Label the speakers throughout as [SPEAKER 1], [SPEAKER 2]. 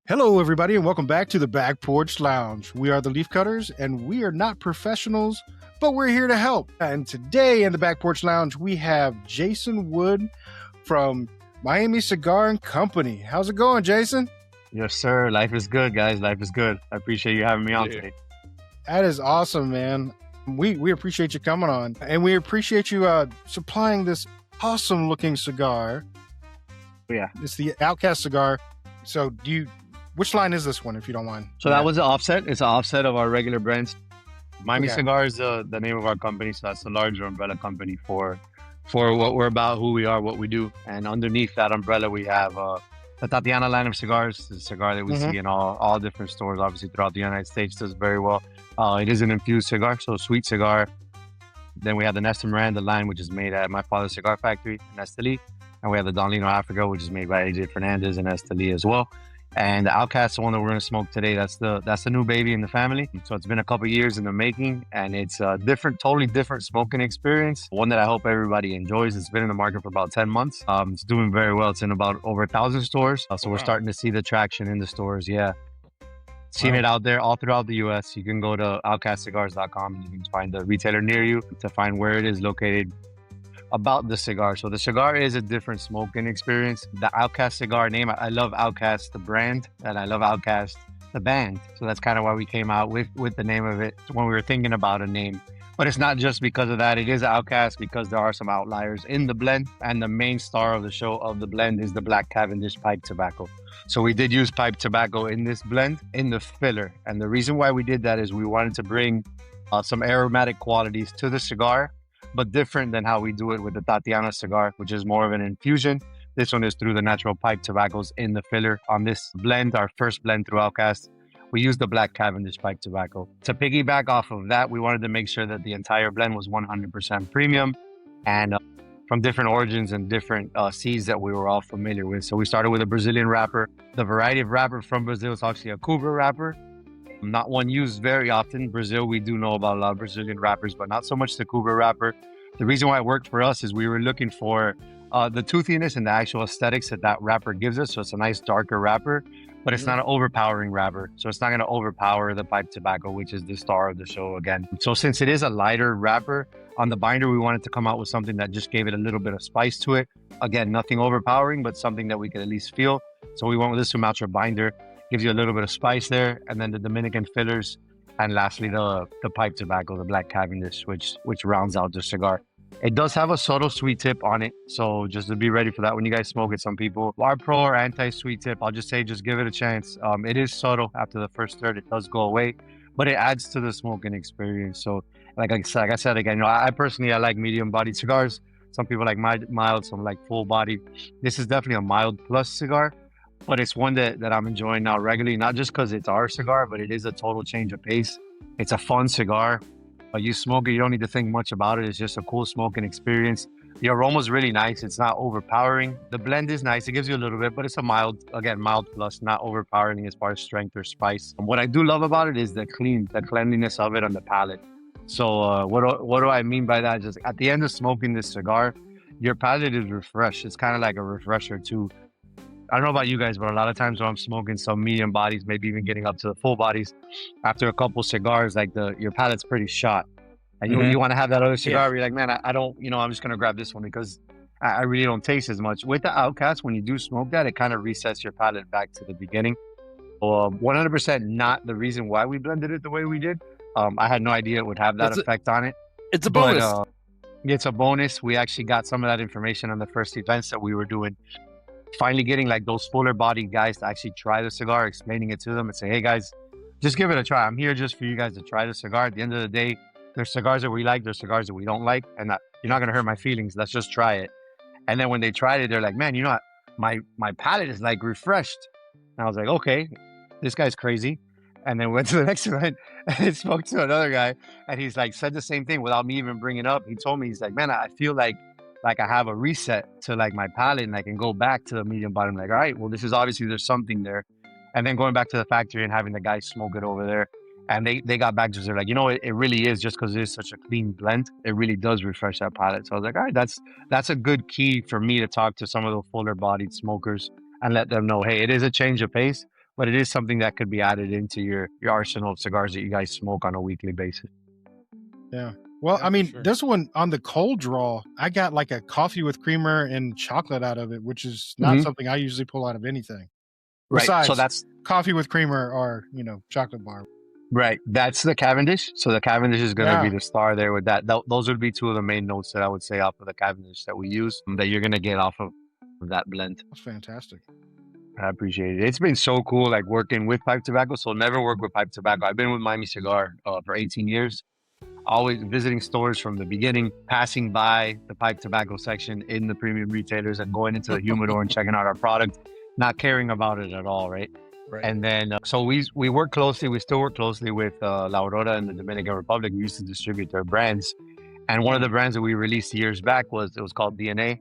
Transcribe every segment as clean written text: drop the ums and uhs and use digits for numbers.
[SPEAKER 1] Hello, everybody, and welcome back to the Back Porch Lounge. We are the Leaf Cutters, and we are not professionals, but we're here to help. And today in the Back Porch Lounge, we have Jason Wood from Miami Cigar Company. How's it going, Jason?
[SPEAKER 2] Yes, sir. Life is good, guys. Life is good. I appreciate you having me on today.
[SPEAKER 1] That is awesome, man. We appreciate you coming on, and we appreciate you supplying this awesome-looking cigar.
[SPEAKER 2] Yeah.
[SPEAKER 1] It's the Outcast cigar. So which line is this one, if you don't mind?
[SPEAKER 2] So that was an offset. It's an offset of our regular brands. Miami
[SPEAKER 1] Okay.
[SPEAKER 2] Cigar is the name of our company. So that's a larger umbrella company for what we're about, who we are, what we do. And underneath that umbrella, we have the Tatiana line of cigars. The cigar that we see in all different stores, obviously throughout the United States, does very well. It is an infused cigar, so a sweet cigar. Then we have the Nestor Miranda line, which is made at my father's cigar factory in Esteli. And we have the Lino Africa, which is made by AJ Fernandez in Esteli as well. And the Outcast, the one that we're going to smoke today, that's the new baby in the family. So it's been a couple years in the making, and it's a totally different smoking experience. One that I hope everybody enjoys. It's been in the market for about 10 months. It's doing very well. It's in about over 1,000 stores. So we're starting to see the traction in the stores. Yeah. Seen it out there all throughout the U.S. You can go to outcastcigars.com and you can find the retailer near you to find where it is located. About the cigar. So the cigar is a different smoking experience. The Outcast cigar name, I love Outcast, the brand, and I love Outcast, the band. So that's kind of why we came out with the name of it when we were thinking about a name. But it's not just because of that. It is Outcast because there are some outliers in the blend. And the main star of the show of the blend is the Black Cavendish pipe tobacco. So we did use pipe tobacco in this blend, in the filler. And the reason why we did that is we wanted to bring some aromatic qualities to the cigar, but different than how we do it with the Tatiana cigar, which is more of an infusion. This one is through the natural pipe tobaccos in the filler. On this blend, our first blend through Outcast, we used the Black Cavendish pipe tobacco. To piggyback off of that, we wanted to make sure that the entire blend was 100% premium and from different origins and different seeds that we were all familiar with. So we started with a Brazilian wrapper. The variety of wrapper from Brazil is actually a Cuba wrapper. Not one used very often. Brazil, we do know about a lot of Brazilian wrappers, but not so much the Cuba wrapper. The reason why it worked for us is we were looking for the toothiness and the actual aesthetics that wrapper gives us. So it's a nice darker wrapper, but it's not an overpowering wrapper. So it's not going to overpower the pipe tobacco, which is the star of the show again. So since it is a lighter wrapper, on the binder, we wanted to come out with something that just gave it a little bit of spice to it. Again, nothing overpowering, but something that we could at least feel. So we went with this Sumatra binder. Gives you a little bit of spice there, and then the Dominican fillers, and lastly the pipe tobacco, the Black Cavendish, which rounds out the cigar. It does have a subtle sweet tip on it, so just to be ready for that when you guys smoke it. Some people are pro or anti-sweet tip. I'll just say just give it a chance. It is subtle. After the first third, it does go away, but it adds to the smoking experience. So like I said again, I personally like medium-bodied cigars. Some people like mild, some like full-bodied. This is definitely a mild plus cigar. But it's one that I'm enjoying now regularly, not just because it's our cigar, but it is a total change of pace. It's a fun cigar. You smoke it, you don't need to think much about it. It's just a cool smoking experience. The aroma's really nice. It's not overpowering. The blend is nice. It gives you a little bit, but it's a mild plus, not overpowering as far as strength or spice. And what I do love about it is the cleanliness of it on the palate. So what do I mean by that? Just at the end of smoking this cigar, your palate is refreshed. It's kind of like a refresher too. I don't know about you guys, but a lot of times when I'm smoking some medium bodies, maybe even getting up to the full bodies, after a couple cigars, like your palate's pretty shot. And you want to have that other cigar where you're like, man, I don't, I'm just going to grab this one because I really don't taste as much. With the Outcast, when you do smoke that, it kind of resets your palate back to the beginning. 100% not the reason why we blended it the way we did. I had no idea it would have that effect on it.
[SPEAKER 3] It's a bonus.
[SPEAKER 2] But, it's a bonus. We actually got some of that information on the first events that we were doing. Finally getting like those fuller bodied guys to actually try the cigar, explaining it to them and say, hey guys, just give it a try. I'm here just for you guys to try the cigar. At the end of the day, there's cigars that we like, there's cigars that we don't like, and you're not going to hurt my feelings. Let's just try it. And then when they tried it, they're like, man, you know what? My palate is like refreshed. And I was like, okay, this guy's crazy. And then went to the next event and spoke to another guy, and he's like, said the same thing without me even bringing it up. He told me, he's like, man, I feel like I have a reset to like my palate and I can go back to the medium bottom. Like, all right, well, this is obviously there's something there. And then going back to the factory and having the guys smoke it over there. And they got back to us. They're like, it really is just because it is such a clean blend. It really does refresh that palate. So I was like, all right, that's a good key for me to talk to some of the fuller bodied smokers and let them know, hey, it is a change of pace, but it is something that could be added into your arsenal of cigars that you guys smoke on a weekly basis.
[SPEAKER 1] Yeah. Well,
[SPEAKER 3] Yeah,
[SPEAKER 1] I mean,
[SPEAKER 3] for sure.
[SPEAKER 1] this one on the cold draw, I got like a coffee with creamer and chocolate out of it, which is not something I usually pull out of anything.
[SPEAKER 2] Right.
[SPEAKER 1] Besides
[SPEAKER 2] So that's
[SPEAKER 1] coffee with creamer or, chocolate bar.
[SPEAKER 2] right. That's the Cavendish. So the Cavendish is going to
[SPEAKER 1] Yeah.
[SPEAKER 2] be the star there with that. Those would be two of the main notes that I would say off of the Cavendish that we use that you're going to get off of that blend.
[SPEAKER 1] That's fantastic.
[SPEAKER 2] I appreciate it. It's been so cool, like working with pipe tobacco. So never work with pipe tobacco. I've been with Miami Cigar for 18 years. Always visiting stores from the beginning, passing by the pipe tobacco section in the premium retailers and going into the humidor and checking out our product, not caring about it at all, right?
[SPEAKER 3] Right.
[SPEAKER 2] And then, so we work closely, we still work closely with La Aurora in the Dominican Republic. We used to distribute their brands. And one of the brands that we released years back was called DNA.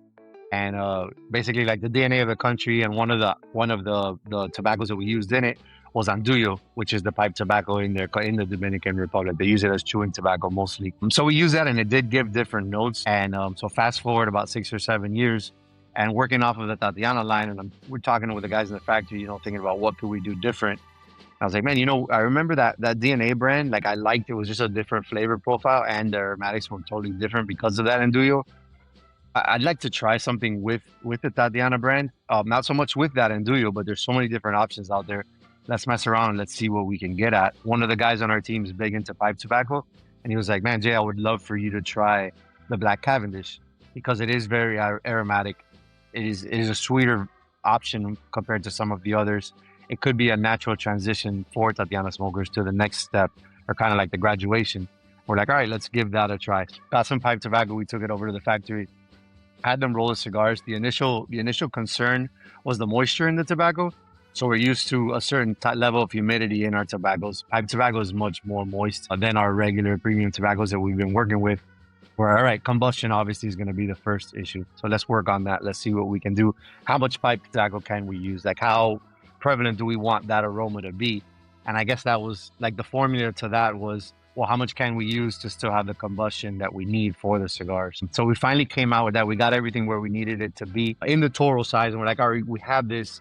[SPEAKER 2] And basically like the DNA of the country. And one of the tobaccos that we used in it was Andullo, which is the pipe tobacco in the Dominican Republic. They use it as chewing tobacco mostly. So we use that, and it did give different notes. And so fast forward about 6 or 7 years, and working off of the Tatiana line, and we're talking with the guys in the factory, thinking about what could we do different. I was like, man, I remember that DNA brand. Like I liked it was just a different flavor profile, and the aromatics were totally different because of that Andullo. I'd like to try something with the Tatiana brand. Not so much with that Andullo, but there's so many different options out there. Let's mess around and let's see what we can get at. One of the guys on our team is big into pipe tobacco, and he was like, man, Jay, I would love for you to try the Black Cavendish because it is very aromatic. It is a sweeter option compared to some of the others. It could be a natural transition for Tatiana smokers to the next step, or kind of like the graduation. We're like, all right, let's give that a try. Got some pipe tobacco. We took it over to the factory, had them roll the cigars. The initial concern was the moisture in the tobacco. So we're used to a certain level of humidity in our tobaccos. Pipe tobacco is much more moist than our regular premium tobaccos that we've been working with. Where, all right, combustion obviously is going to be the first issue. So let's work on that. Let's see what we can do. How much pipe tobacco can we use? Like how prevalent do we want that aroma to be? And I guess that was like the formula to that was, well, how much can we use to still have the combustion that we need for the cigars? So we finally came out with that. We got everything where we needed it to be in the Toro size. And we're like, all right, we have this.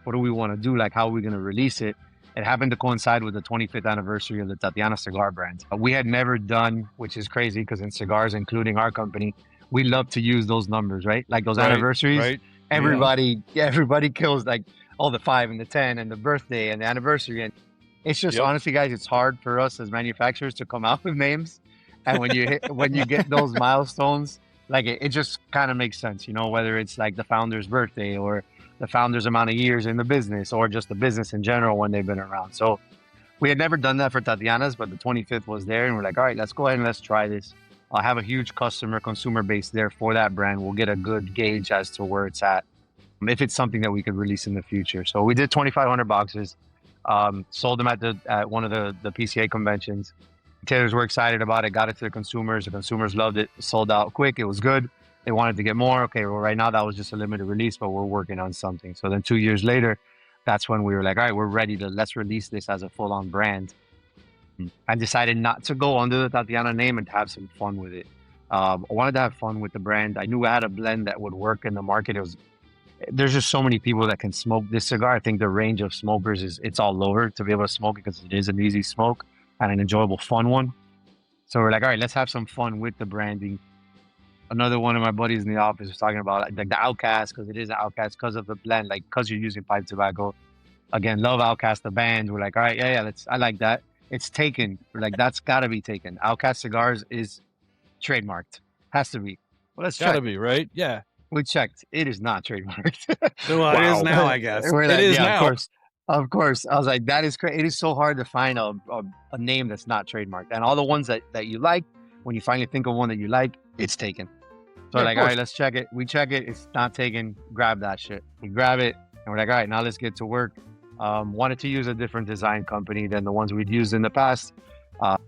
[SPEAKER 2] What do we want to do? Like, how are we going to release it? It happened to coincide with the 25th anniversary of the Tatiana cigar brand. We had never done, which is crazy because in cigars, including our company, we love to use those numbers, right? Like those anniversaries.
[SPEAKER 3] Right.
[SPEAKER 2] Everybody kills like all the 5 and the 10 and the birthday and the anniversary. And it's just honestly, guys, it's hard for us as manufacturers to come out with names. And when you get those milestones, like it just kind of makes sense, whether it's like the founder's birthday or the founder's amount of years in the business or just the business in general when they've been around. So we had never done that for Tatiana's, but the 25th was there and we're like, all right, let's go ahead and let's try this. I'll have a huge consumer base there for that brand. We'll get a good gauge as to where it's at, if it's something that we could release in the future. So we did 2,500 boxes, sold them at one of the PCA conventions. Retailers were excited about it, got it to the consumers. The consumers loved it, sold out quick. It was good. They wanted to get more. Okay, well, right now that was just a limited release, but we're working on something. So then 2 years later, that's when we were like, all right, we're ready let's release this as a full-on brand. I decided not to go under the Tatiana name and to have some fun with it. I wanted to have fun with the brand. I knew I had a blend that would work in the market. There's just so many people that can smoke this cigar. I think the range of smokers it's all over to be able to smoke it because it is an easy smoke and an enjoyable, fun one. So we're like, all right, let's have some fun with the branding. Another one of my buddies in the office was talking about like the Outcast, because it is an Outcast because of the blend, like because you're using pipe tobacco. Again, love Outcast, the band. We're like, all right, yeah, I like that. It's taken. We're like, that's got to be taken. Outcast Cigars is trademarked. Has to be. Well, let's check.
[SPEAKER 3] Gotta be, right? Yeah.
[SPEAKER 2] We checked. It is not trademarked.
[SPEAKER 3] Well, it is now, I guess.
[SPEAKER 2] We're like,
[SPEAKER 3] it is
[SPEAKER 2] yeah,
[SPEAKER 3] now.
[SPEAKER 2] Of course. I was like, that is crazy. It is so hard to find a name that's not trademarked. And all the ones that you like, when you finally think of one that you like, it's taken. So
[SPEAKER 3] Yeah,
[SPEAKER 2] like, all right, let's check it. We check it. It's not taken. Grab that shit. We grab it. And we're like, all right, now let's get to work. Wanted to use a different design company than the ones we'd used in the past. So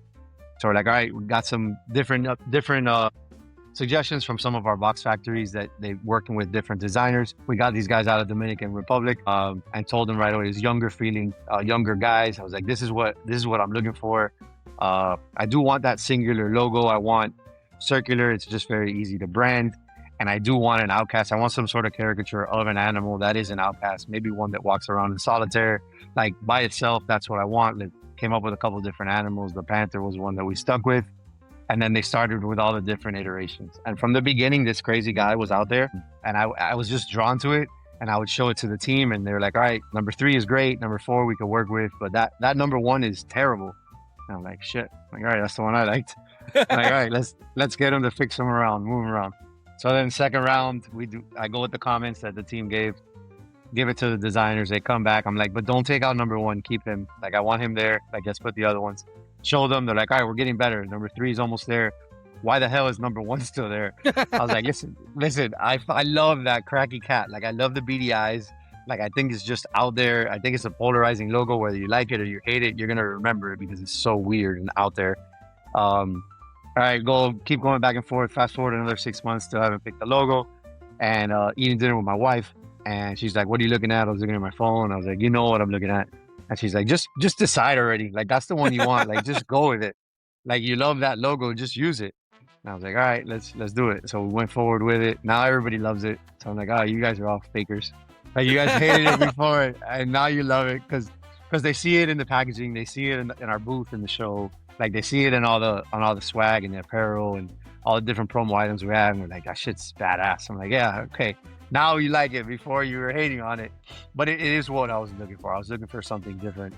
[SPEAKER 2] we're like, all right, we got some different suggestions from some of our box factories that they're working with different designers. We got these guys out of Dominican Republic and told them right away, these younger guys. I was like, this is what I'm looking for. I do want that singular logo. I want circular. It's just very easy to brand. And I do want an Outcast. I want some sort of caricature of an animal that is an Outcast, maybe one that walks around in solitaire, like by itself. That's what I want. They came up with a couple of different animals. The panther was one that we stuck with. And then they started with all the different iterations. And from the beginning, this crazy guy was out there, and I was just drawn to it. And I would show it to the team, and they're like, all right, number 3 is great. Number 4 we could work with, but that number 1 is terrible. And I'm like, shit. I'm like, all right, that's the one I liked. I'm like, all right, let's get him to fix him around, move him around. So then second round, I go with the comments that the team give it to the designers. They come back. I'm like, but don't take out number 1, keep him. Like, I want him there. Like, let's put the other ones. Show them. They're like, all right, we're getting better. Number 3 is almost there. Why the hell is number 1 still there? I was like, listen, I love that cracky cat. Like, I love the beady eyes. Like, I think it's just out there. I think it's a polarizing logo. Whether you like it or you hate it, you're going to remember it because it's so weird and out there. All right, keep going back and forth. Fast forward another 6 months, still haven't picked the logo. And eating dinner with my wife. And she's like, what are you looking at? I was looking at my phone. I was like, you know what I'm looking at. And she's like, just decide already. Like, that's the one you want. Like, just go with it. Like, you love that logo, just use it. And I was like, all right, let's do it. So we went forward with it. Now everybody loves it. So I'm like, oh, you guys are all fakers. Like, you guys hated it before, and now you love it because they see it in the packaging, they see it in our booth in the show. Like, they see it in all the swag and the apparel and all the different promo items we have. And we're like, that shit's badass. I'm like, yeah, okay. Now you like it. Before you were hating on it. But it is what I was looking for. I was looking for something different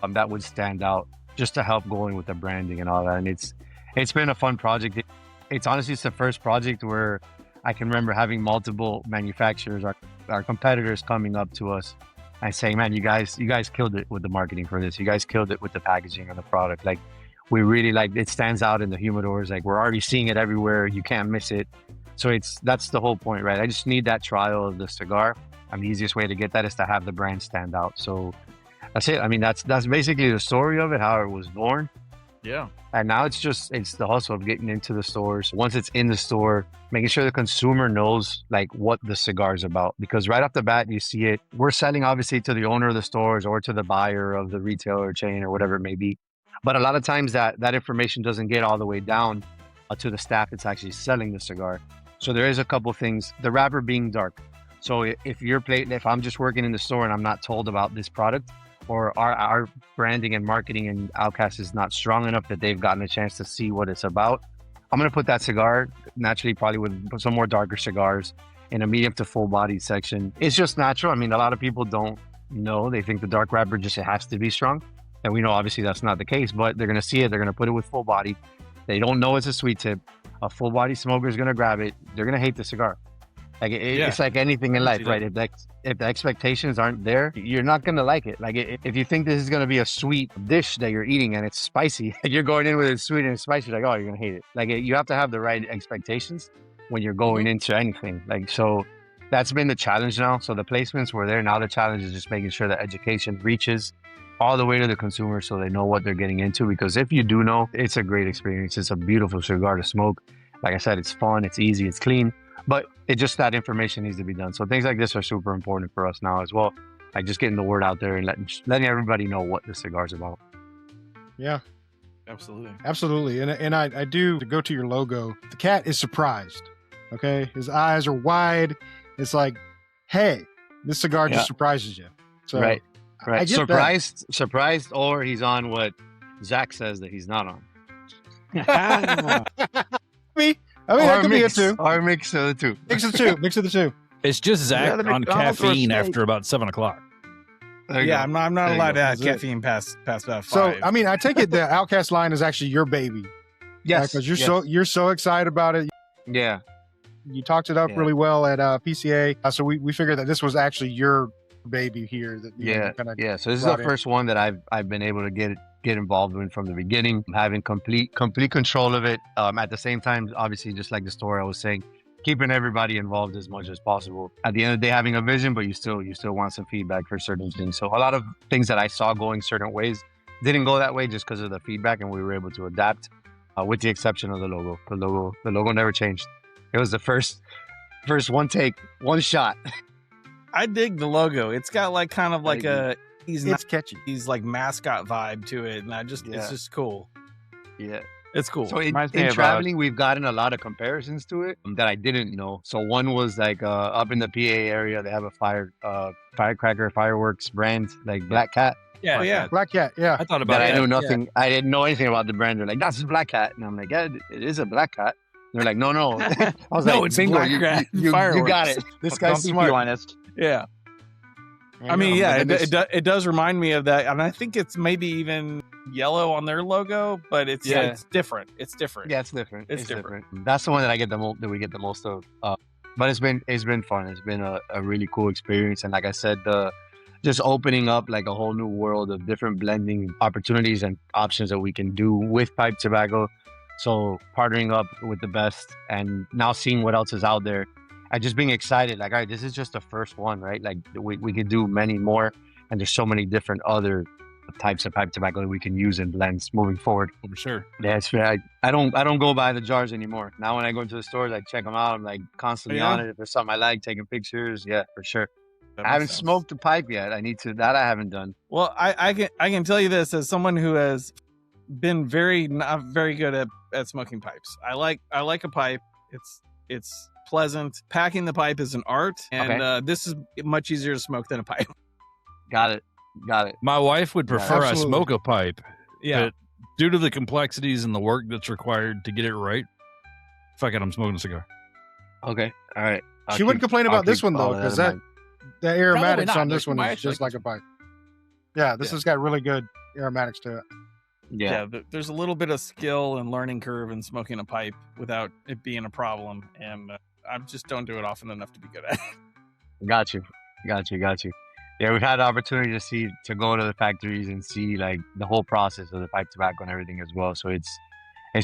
[SPEAKER 2] that would stand out just to help going with the branding and all that. And it's been a fun project. It's honestly, it's the first project where I can remember having multiple manufacturers, our competitors coming up to us and saying, man, you guys killed it with the marketing for this. You guys killed it with the packaging and the product. Like, we really, like, it stands out in the humidors. Like, we're already seeing it everywhere. You can't miss it. So that's the whole point, right? I just need that trial of the cigar. And the easiest way to get that is to have the brand stand out. So that's it. I mean, that's basically the story of it, how it was born.
[SPEAKER 3] Yeah.
[SPEAKER 2] And now it's the hustle of getting into the stores. Once it's in the store, making sure the consumer knows, like, what the cigar is about. Because right off the bat, you see it. We're selling, obviously, to the owner of the stores or to the buyer of the retailer chain or whatever it may be. But a lot of times that information doesn't get all the way down to the staff that's actually selling the cigar. So there is a couple things. The wrapper being dark. So if I'm just working in the store and I'm not told about this product, or our branding and marketing and Outcast is not strong enough that they've gotten a chance to see what it's about, I'm going to put that cigar, naturally probably with some more darker cigars, in a medium to full body section. It's just natural. I mean, a lot of people don't know. They think the dark wrapper just has to be strong. And we know obviously that's not the case, but they're going to see it. They're going to put it with full body. They don't know it's a sweet tip. A full body smoker is going to grab it. They're going to hate the cigar. Like it's like anything in life, right? If the expectations aren't there, you're not going to like it. Like if you think this is going to be a sweet dish that you're eating and it's spicy, you're going in with it sweet and spicy, like, oh, you're going to hate it. Like you have to have the right expectations when you're going into anything. Like, so that's been the challenge now. So the placements were there. Now the challenge is just making sure that education reaches all the way to the consumer so they know what they're getting into. Because if you do know, it's a great experience. It's a beautiful cigar to smoke. Like I said, it's fun, it's easy, it's clean. But it just, that information needs to be done. So things like this are super important for us now as well. Like just getting the word out there and letting everybody know what the cigar's about.
[SPEAKER 1] Yeah.
[SPEAKER 3] Absolutely.
[SPEAKER 1] And I do, to go to your logo, the cat is surprised. Okay. His eyes are wide. It's like, hey, this cigar just surprises you. So
[SPEAKER 2] right. Surprised, or he's on what Zach says that he's not on.
[SPEAKER 1] I mean, that could be it too.
[SPEAKER 2] Or mix of the two.
[SPEAKER 1] Mix of the two.
[SPEAKER 3] It's just Zach on caffeine after about 7 o'clock.
[SPEAKER 4] Yeah, I'm not allowed to have caffeine past about 5.
[SPEAKER 1] So, I mean, I take it the Outcast line is actually your baby.
[SPEAKER 2] Yes.
[SPEAKER 1] Because you're so excited about it.
[SPEAKER 2] Yeah.
[SPEAKER 1] You talked it up really well at PCA. So we figured that this was actually your baby here. That
[SPEAKER 2] So this is the first one that I've been able to get involved in from the beginning, having complete control of it. At the same time, obviously, just like the story I was saying, keeping everybody involved as much as possible. At the end of the day, having a vision, but you still want some feedback for certain things. So a lot of things that I saw going certain ways didn't go that way just because of the feedback, and we were able to adapt, with the exception of the logo. The logo never changed. It was the first one take, one shot.
[SPEAKER 4] I dig the logo. It's got like kind of like
[SPEAKER 1] it's catchy.
[SPEAKER 4] He's like mascot vibe to it, and it's just cool.
[SPEAKER 2] Yeah.
[SPEAKER 4] It's cool.
[SPEAKER 2] So in traveling, we've gotten a lot of comparisons to it that I didn't know. So one was like up in the PA area, they have a firecracker fireworks brand like Black Cat.
[SPEAKER 4] Yeah.
[SPEAKER 1] Black Cat. Yeah.
[SPEAKER 3] I thought about
[SPEAKER 2] That
[SPEAKER 3] that.
[SPEAKER 2] I knew nothing. I didn't know anything about the brand. They're like, that's a Black Cat, and I'm like, yeah, it is a Black Cat. They're like, no. I was
[SPEAKER 3] No,
[SPEAKER 2] like,
[SPEAKER 3] it's
[SPEAKER 2] bingo,
[SPEAKER 3] Black
[SPEAKER 2] you got it. This guy's smart.
[SPEAKER 5] Be honest.
[SPEAKER 4] Yeah.
[SPEAKER 2] I mean,
[SPEAKER 4] it does remind me of that, and I think it's maybe even yellow on their logo, but it's different. It's different.
[SPEAKER 2] Yeah, it's different.
[SPEAKER 4] It's different.
[SPEAKER 2] That's the one that I get that we get the most of. But it's been fun. It's been a really cool experience, and like I said, just opening up like a whole new world of different blending opportunities and options that we can do with pipe tobacco. So partnering up with the best, and now seeing what else is out there. And just being excited, like, all right, this is just the first one, right? Like, we could do many more, and there's so many different other types of pipe tobacco that we can use in blends moving forward.
[SPEAKER 3] For sure.
[SPEAKER 2] Yeah, it's I don't go by the jars anymore. Now when I go into the stores, I check them out. I'm like constantly on it. If there's something I like, taking pictures. Yeah, for sure. I haven't smoked a pipe yet. I need to. That I haven't done.
[SPEAKER 4] Well, I can tell you this as someone who has been not very good at smoking pipes. I like a pipe. It's pleasant. Packing the pipe is an art, and this is much easier to smoke than a pipe.
[SPEAKER 2] Got it.
[SPEAKER 3] My wife would prefer I
[SPEAKER 1] Absolutely.
[SPEAKER 3] smoke a pipe.
[SPEAKER 4] Yeah.
[SPEAKER 3] But due to the complexities and the work that's required to get it right, fuck it, I'm smoking a cigar.
[SPEAKER 2] Okay. All right.
[SPEAKER 1] She wouldn't complain about this one though, because the aromatics
[SPEAKER 3] not.
[SPEAKER 1] on this one
[SPEAKER 3] I
[SPEAKER 1] is just like a pipe. Yeah, this has got really good aromatics to it.
[SPEAKER 2] Yeah.
[SPEAKER 4] There's a little bit of skill and learning curve in smoking a pipe without it being a problem, and I just don't do it often enough to be good at it.
[SPEAKER 2] Got you. Yeah, we've had the opportunity to go to the factories and see like the whole process of the pipe tobacco and everything as well. So it's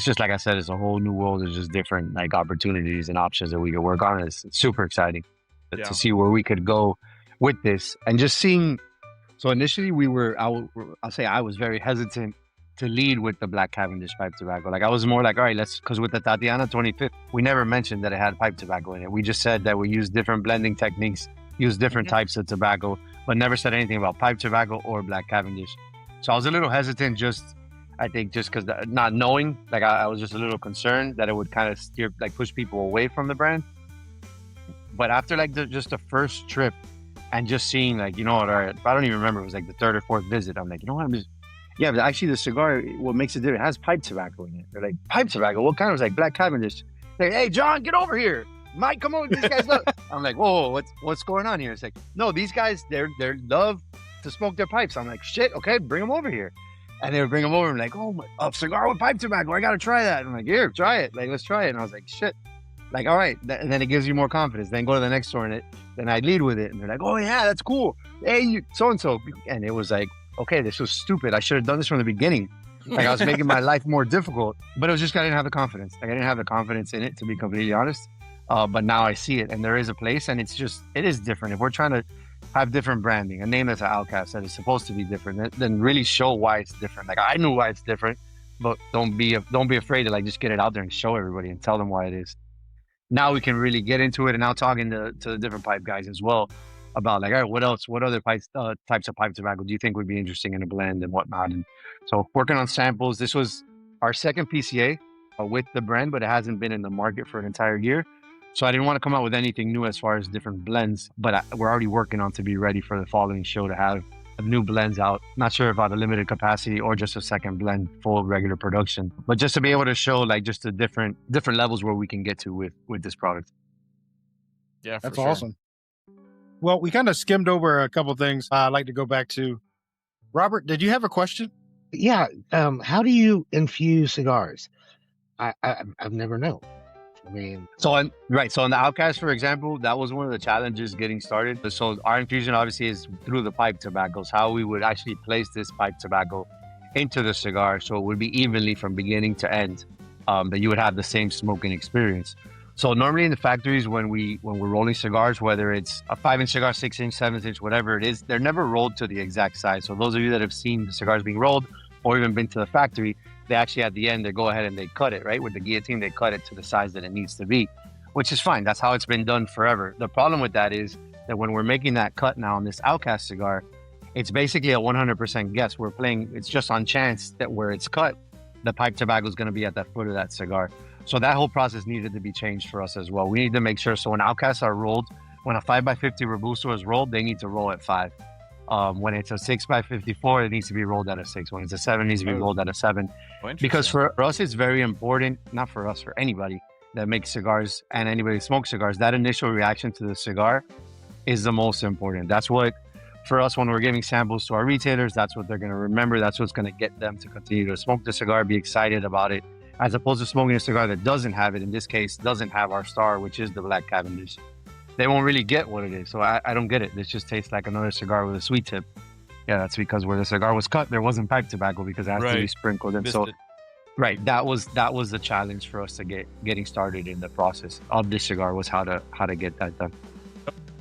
[SPEAKER 2] just like I said, it's a whole new world. There's just different like opportunities and options that we could work on. It's super exciting to see where we could go with this, and just seeing. So initially I'll say I was very hesitant to lead with the Black Cavendish pipe tobacco. Like I was more like, all right, because with the Tatiana 25th, we never mentioned that it had pipe tobacco in it. We just said that we use different blending techniques, use different types of tobacco, but never said anything about pipe tobacco or Black Cavendish. So I was a little hesitant, I think because not knowing, like I was just a little concerned that it would kind of push people away from the brand. But after like just the first trip and just seeing like, you know what, all right, I don't even remember, it was like the third or fourth visit. I'm like, you know what, yeah, but actually the cigar, what makes it different, it has pipe tobacco in it. They're like, pipe tobacco? What kind? I was like, Black Cavendish. They're like, hey, John, get over here. Mike, come over. These guys love. I'm like, whoa, what's going on here? It's like, no, these guys, they love to smoke their pipes. I'm like, shit, okay, bring them over here. And they would bring them over and like, oh, a cigar with pipe tobacco. I got to try that. And I'm like, here, try it. Like, let's try it. And I was like, shit. Like, all right. And then it gives you more confidence. Then go to the next store and then I lead with it. And they're like, oh, yeah, that's cool. Hey, you so-and-so. And it was like, okay, this was stupid. I should have done this from the beginning. Like I was making my life more difficult, but it was just I didn't have the confidence. Like I didn't have the confidence in it, to be completely honest. But now I see it, and there is a place, and it is different. If we're trying to have different branding, a name that's an Outcast that is supposed to be different, then really show why it's different. Like I knew why it's different, but don't be afraid to like just get it out there and show everybody and tell them why it is. Now we can really get into it, and now talking to the different pipe guys as well about like, all right, what other types of pipe tobacco do you think would be interesting in a blend and whatnot? And so working on samples. This was our second PCA with the brand, but it hasn't been in the market for an entire year. So I didn't want to come out with anything new as far as different blends, but we're already working on to be ready for the following show to have new blends out. Not sure about a limited capacity or just a second blend, full regular production, but just to be able to show like just the different levels where we can get to with this product.
[SPEAKER 4] Yeah,
[SPEAKER 1] that's awesome. Well, we kind of skimmed over a couple of things I'd like to go back to. Robert, did you have a question?
[SPEAKER 5] Yeah. How do you infuse cigars? I've never known. I mean,
[SPEAKER 2] so on the Outcast, for example, that was one of the challenges getting started. So our infusion obviously is through the pipe tobaccos, how we would actually place this pipe tobacco into the cigar. So it would be evenly from beginning to end, that you would have the same smoking experience. So normally in the factories, when we're rolling cigars, whether it's a 5-inch cigar, 6-inch, 7-inch, whatever it is, they're never rolled to the exact size. So those of you that have seen the cigars being rolled or even been to the factory, they actually at the end, they go ahead and they cut it, right? With the guillotine, they cut it to the size that it needs to be, which is fine. That's how it's been done forever. The problem with that is that when we're making that cut now on this Outcast cigar, it's basically a 100% guess. We're playing, it's just on chance that where it's cut, the pipe tobacco is going to be at the foot of that cigar. So that whole process needed to be changed for us as well. We need to make sure, so when Outcasts are rolled, when a 5x50 Robusto is rolled, they need to roll at 5. When it's a 6x54, it needs to be rolled at a 6. When it's a 7, it needs to be rolled at a 7. Because for us, it's very important, not for us, for anybody that makes cigars and anybody who smokes cigars, that initial reaction to the cigar is the most important. That's what, for us, when we're giving samples to our retailers, that's what they're going to remember. That's what's going to get them to continue to smoke the cigar, be excited about it, as opposed to smoking a cigar that doesn't have it. In this case, doesn't have our star, which is the Black Cavendish. They won't really get what it is. So I don't get it. This just tastes like another cigar with a sweet tip. Yeah, that's because where the cigar was cut, there wasn't pipe tobacco because it has to be sprinkled. And so, right, that was the challenge for us to getting started in the process of this cigar, was how to get that done.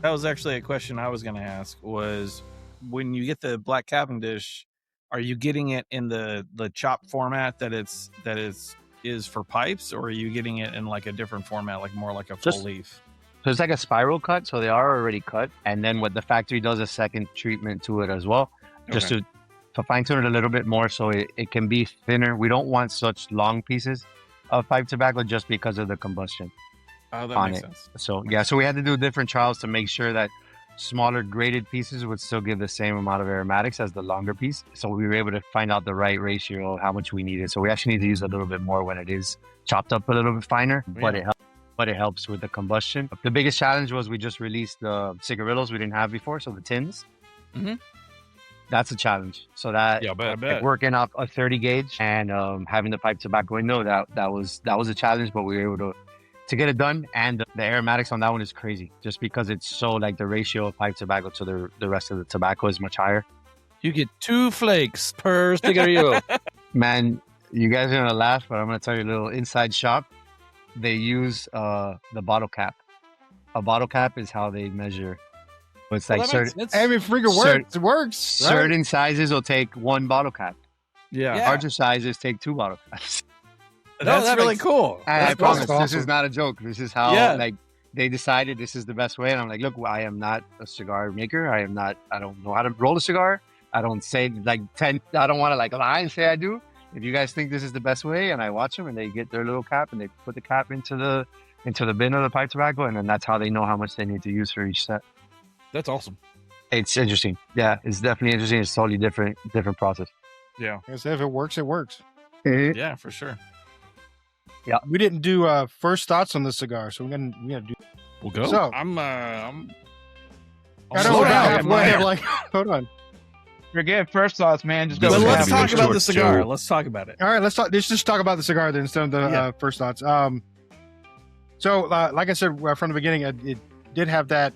[SPEAKER 4] That was actually a question I was going to ask, was when you get the Black Cavendish, are you getting it in the chop format that is for pipes, or are you getting it in like a different format, like more like a full leaf?
[SPEAKER 2] So it's like a spiral cut, so they are already cut, and then what the factory does a second treatment to it as well, just to fine tune it a little bit more so it can be thinner. We don't want such long pieces of pipe tobacco just because of the combustion.
[SPEAKER 4] Oh, that makes sense.
[SPEAKER 2] So yeah, so we had to do different trials to make sure that smaller graded pieces would still give the same amount of aromatics as the longer piece. So we were able to find out the right ratio of how much we needed. So we actually need to use a little bit more when it is chopped up a little bit finer, but it helps with the combustion. The biggest challenge was we just released the cigarillos we didn't have before, so the tins.
[SPEAKER 4] Mm-hmm.
[SPEAKER 2] That's a challenge. So that like working up a 30 gauge and having the pipe tobacco window, that was a challenge, but we were able to get it done. And the aromatics on that one is crazy, just because it's so like the ratio of pipe tobacco to the rest of the tobacco is much higher.
[SPEAKER 3] You get 2 flakes per cigarillo.
[SPEAKER 2] Man, you guys are gonna laugh, but I'm gonna tell you a little inside shop. They use the bottle cap. A bottle cap is how they measure. It's like certain.
[SPEAKER 1] Every freaking works. It works. Right?
[SPEAKER 2] Certain sizes will take 1 bottle cap.
[SPEAKER 4] Yeah.
[SPEAKER 2] Larger sizes take 2 bottle caps.
[SPEAKER 4] That's really cool.
[SPEAKER 2] I promise, this is not a joke. This is how like they decided this is the best way. And I'm like, look, I am not a cigar maker. I don't know how to roll a cigar. I don't say like 10. I don't want to like lie and say I do. If you guys think this is the best way, and I watch them and they get their little cap and they put the cap into the bin of the pipe tobacco, and then that's how they know how much they need to use for each set.
[SPEAKER 3] That's awesome.
[SPEAKER 2] It's interesting. Yeah, it's definitely interesting. It's totally different process.
[SPEAKER 4] Yeah.
[SPEAKER 1] I said, if it works, it works.
[SPEAKER 4] Yeah, for sure.
[SPEAKER 2] Yeah.
[SPEAKER 1] We didn't do first thoughts on the cigar, so we gotta do.
[SPEAKER 3] We'll go.
[SPEAKER 1] So
[SPEAKER 4] I'm
[SPEAKER 1] I don't know. Like, hold on.
[SPEAKER 6] Forget first thoughts, man. Just go.
[SPEAKER 4] But let's talk about
[SPEAKER 3] short
[SPEAKER 4] the cigar.
[SPEAKER 3] show.
[SPEAKER 4] Let's talk about it.
[SPEAKER 1] All right, let's just talk about the cigar then instead of the first thoughts. So like I said from the beginning, it did have that.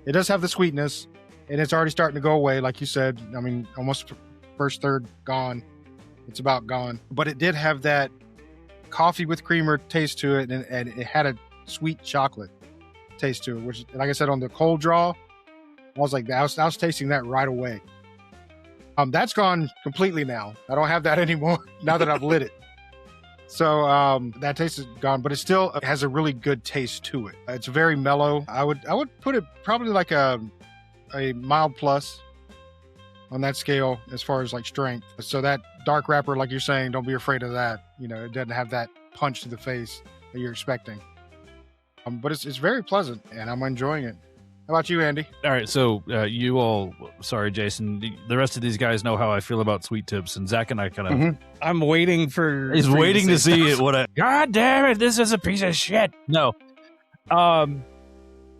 [SPEAKER 1] It does have the sweetness, and it's already starting to go away. Like you said, I mean, almost first third gone. It's about gone, but it did have that coffee with creamer taste to it, and it had a sweet chocolate taste to it. Which, like I said, on the cold draw, I was like, I was tasting that right away. That's gone completely now. I don't have that anymore now that I've lit it. So that taste is gone, but it still has a really good taste to it. It's very mellow. I would put it probably like a mild plus on that scale as far as like strength. So that dark wrapper, like you're saying, don't be afraid of that. You know, it doesn't have that punch to the face that you're expecting. But it's very pleasant, and I'm enjoying it. How about you, Andy?
[SPEAKER 3] All right, so you all, sorry, Jason, the rest of these guys know how I feel about sweet tips, and Zach and I kind of...
[SPEAKER 2] Mm-hmm.
[SPEAKER 4] I'm waiting for...
[SPEAKER 3] He's waiting to see it. God damn it, this is a piece of shit. No.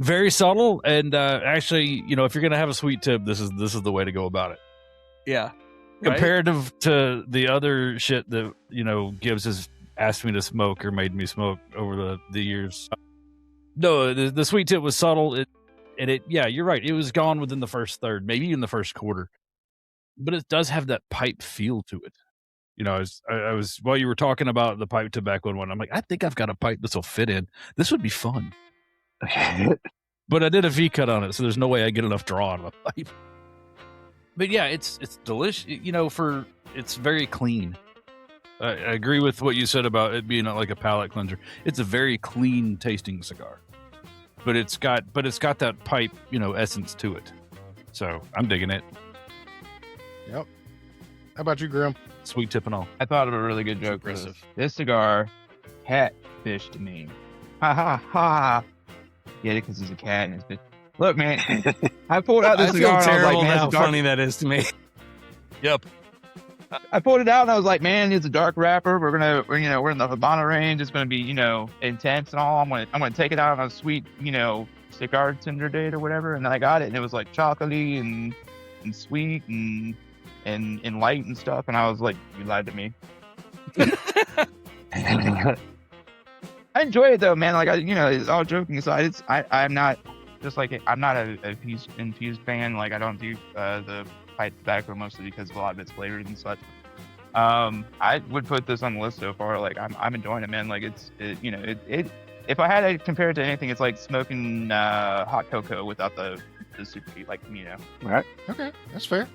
[SPEAKER 3] Very subtle, and actually, you know, if you're going to have a sweet tip, this is the way to go about it.
[SPEAKER 4] Yeah.
[SPEAKER 3] Comparative to the other shit that, you know, Gibbs has asked me to smoke or made me smoke over the years. No, the sweet tip was subtle. Yeah, you're right. It was gone within the first third, maybe even the first quarter. But it does have that pipe feel to it. You know, I was while you were talking about the pipe tobacco one, I'm like, I think I've got a pipe this will fit in. This would be fun. But I did a V cut on it, so there's no way I get enough draw on my pipe. But yeah, it's delicious. You know, it's very clean. I agree with what you said about it being like a palate cleanser. It's a very clean tasting cigar. But it's got that pipe, you know, essence to it. So I'm digging it.
[SPEAKER 1] Yep. How about you, Grim?
[SPEAKER 3] Sweet tip and all.
[SPEAKER 6] I thought of a really good joke for this.
[SPEAKER 3] Impressive.
[SPEAKER 6] This cigar catfished me. Ha ha ha. Yeah, because he's a cat and it's bitch. Look, man, I pulled out this
[SPEAKER 4] I feel
[SPEAKER 6] cigar and I was
[SPEAKER 4] terrible
[SPEAKER 6] like, man,
[SPEAKER 4] how
[SPEAKER 6] it's dark.
[SPEAKER 4] funny that is to me.
[SPEAKER 3] Yep.
[SPEAKER 6] I pulled it out and I was like, man, it's a dark wrapper. We're in the Habana range. It's gonna be, intense and all. I'm gonna take it out on a sweet, cigar Tinder date or whatever. And then I got it and it was like chocolatey and sweet and light and stuff. And I was like, you lied to me. I enjoy it though, man. Like it's all joking aside. I'm not a infused fan. Like I don't do the pipe tobacco mostly because a lot of it's flavored and such. I would put this on the list so far. Like I'm enjoying it, man. Like if I had to compare it to anything, it's like smoking hot cocoa without the super heat. Like
[SPEAKER 1] All right. Okay, that's fair.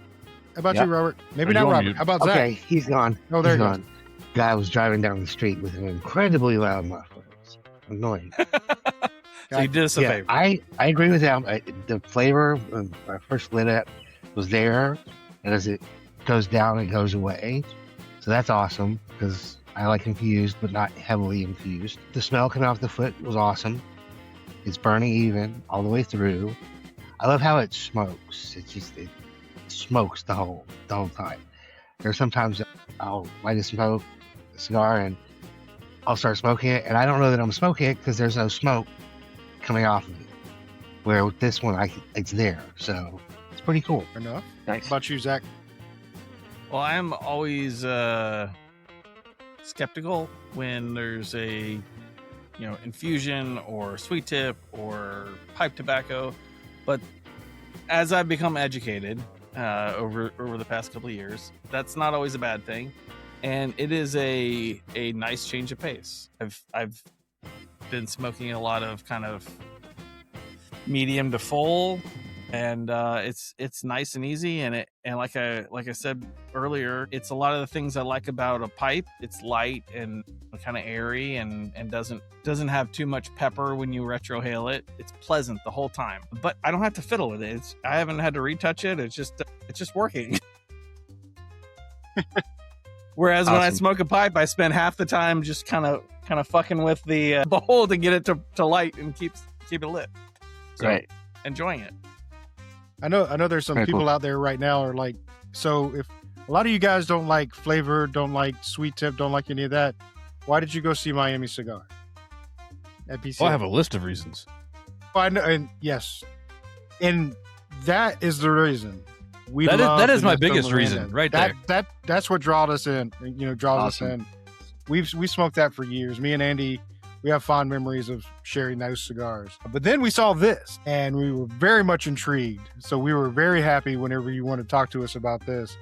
[SPEAKER 1] How about
[SPEAKER 2] Yeah.
[SPEAKER 1] you, Robert? Maybe
[SPEAKER 2] Are
[SPEAKER 1] not
[SPEAKER 2] you on
[SPEAKER 1] Robert.
[SPEAKER 2] mute?
[SPEAKER 1] How about Zach?
[SPEAKER 5] Okay, he's gone.
[SPEAKER 1] Oh, there
[SPEAKER 5] He's
[SPEAKER 1] he goes.
[SPEAKER 5] gone. Guy was driving down the street with an incredibly loud muffler. It's annoying.
[SPEAKER 4] So you did us a
[SPEAKER 5] Yeah,
[SPEAKER 4] favor.
[SPEAKER 5] I agree with him. The flavor when I first lit it was there, and as it goes down, it goes away. So that's awesome because I like infused, but not heavily infused. The smell coming off the foot was awesome. It's burning even all the way through. I love how it smokes. It smokes the whole time. There's sometimes I'll light a cigar and I'll start smoking it, and I don't know that I'm smoking it because there's no smoke coming off of it. Where with this one, it's there, so it's pretty cool.
[SPEAKER 1] Fair enough.
[SPEAKER 2] Nice.
[SPEAKER 1] How about you, Zach?
[SPEAKER 4] Well, I'm always skeptical when there's a infusion or sweet tip or pipe tobacco, but as I've become educated over the past couple of years, that's not always a bad thing, and it is a nice change of pace. I've been smoking a lot of kind of medium to full, and it's nice and easy, and like I said earlier, it's a lot of the things I like about a pipe. It's light and kind of airy and doesn't have too much pepper when you retrohale it. It's pleasant the whole time, but I don't have to fiddle with it. I haven't had to retouch it. It's just working. Whereas when I
[SPEAKER 2] Awesome.
[SPEAKER 4] smoke a pipe, I spend half the time just kind of fucking with the hole to get it to light and keep it lit. So
[SPEAKER 2] Right.
[SPEAKER 4] enjoying it.
[SPEAKER 1] I know there's some
[SPEAKER 2] Very
[SPEAKER 1] people
[SPEAKER 2] cool.
[SPEAKER 1] out there right now are like, so if a lot of you guys don't like flavor, don't like sweet tip, don't like any of that, why did you go see Miami Cigar at PC?
[SPEAKER 3] Well, I have a list of reasons.
[SPEAKER 1] Well, I know, and yes, and that is the reason.
[SPEAKER 3] That is my
[SPEAKER 1] Nestor
[SPEAKER 3] biggest
[SPEAKER 1] Miranda.
[SPEAKER 3] reason, right there.
[SPEAKER 1] That's what draws us in. Draws us
[SPEAKER 2] Awesome.
[SPEAKER 1] in. We smoked that for years. Me and Andy, we have fond memories of sharing those cigars. But then we saw this, and we were very much intrigued. So we were very happy whenever you want to talk to us about this.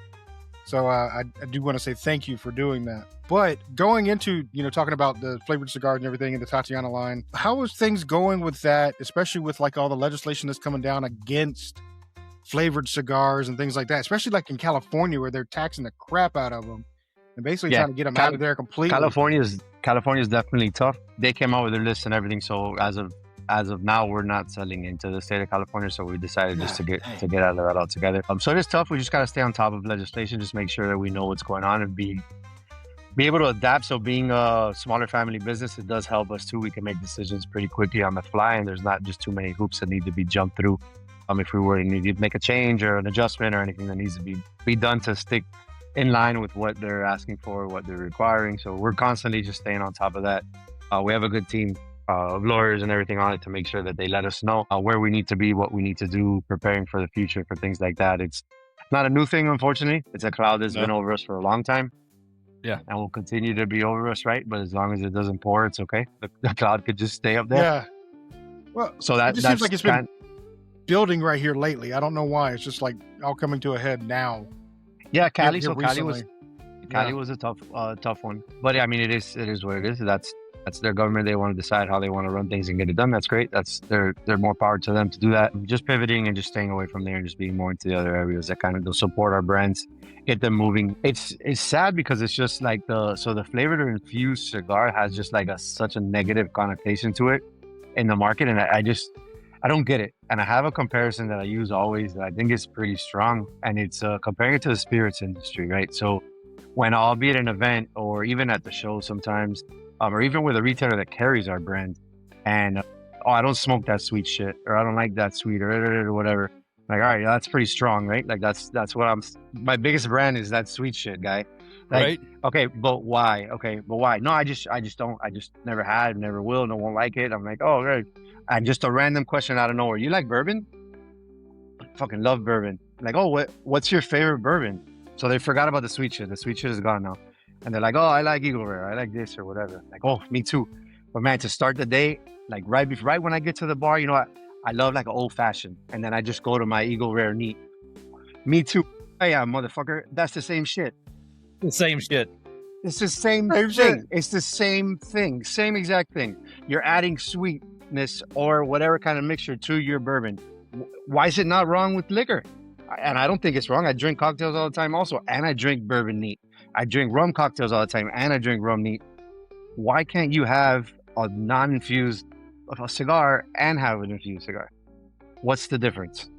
[SPEAKER 1] So I do want to say thank you for doing that. But going into, talking about the flavored cigars and everything in the Tatiana line, how is things going with that, especially with like all the legislation that's coming down against flavored cigars and things like that, especially like in California where they're taxing the crap out of them and basically
[SPEAKER 2] Yeah.
[SPEAKER 1] trying to get them out of there completely.
[SPEAKER 2] California's definitely tough. They came out with their list and everything. So as of now, we're not selling into the state of California. So we decided just to get out of that altogether. So it is tough. We just got to stay on top of legislation, just make sure that we know what's going on and be able to adapt. So being a smaller family business, it does help us too. We can make decisions pretty quickly on the fly, and there's not just too many hoops that need to be jumped through. If we were to need to make a change or an adjustment or anything that needs to be done to stick in line with what they're asking for, what they're requiring. So we're constantly just staying on top of that. We have a good team of lawyers and everything on it to make sure that they let us know where we need to be, what we need to do, preparing for the future for things like that. It's not a new thing, unfortunately. It's a cloud that's been over us for a long time.
[SPEAKER 3] Yeah.
[SPEAKER 2] And will continue to be over us, right? But as long as it doesn't pour, it's okay. The cloud could just stay up there.
[SPEAKER 1] Yeah. Well,
[SPEAKER 2] So
[SPEAKER 1] it just seems like it's been building right here lately. I don't know why. It's just like all coming to a head now.
[SPEAKER 2] Yeah, Cali.
[SPEAKER 1] Here
[SPEAKER 2] So Cali was
[SPEAKER 1] Yeah.
[SPEAKER 2] a tough one. But I mean, it is what it is. That's their government. They want to decide how they want to run things and get it done. That's great. That's they're more power to them to do that. Just pivoting and just staying away from there and just being more into the other areas that kind of support our brands, get them moving. It's sad because it's just like the flavored or infused cigar has just like such a negative connotation to it in the market, and I don't get it. And I have a comparison that I use always that I think is pretty strong, and it's comparing it to the spirits industry, right? So when I'll be at an event or even at the show sometimes, or even with a retailer that carries our brand, and oh, I don't smoke that sweet shit, or I don't like that sweet, or whatever. Like, all right, that's pretty strong, right? Like that's what my biggest brand is, that sweet shit guy. Like,
[SPEAKER 3] Right.
[SPEAKER 2] okay, but why? Okay, but why? No, I just don't. I just never had, never will. No one like it. I'm like, oh, right. And just a random question out of nowhere. You like bourbon? I fucking love bourbon. Like, oh, what's your favorite bourbon? So they forgot about the sweet shit. The sweet shit is gone now. And they're like, oh, I like Eagle Rare. I like this or whatever. Like, oh, me too. But man, to start the day, like right when I get to the bar, you know what? I love like an old fashioned. And then I just go to my Eagle Rare neat. Me too. Hey, yeah, motherfucker. That's the same shit.
[SPEAKER 3] The same shit.
[SPEAKER 2] It's the same
[SPEAKER 1] Same
[SPEAKER 2] thing.
[SPEAKER 1] shit.
[SPEAKER 2] It's the same thing. Same exact thing. You're adding sweetness or whatever kind of mixture to your bourbon. Why is it not wrong with liquor? And I don't think it's wrong. I drink cocktails all the time also, and I drink bourbon neat. I drink rum cocktails all the time, and I drink rum neat. Why can't you have a non-infused cigar and have an infused cigar? What's the difference?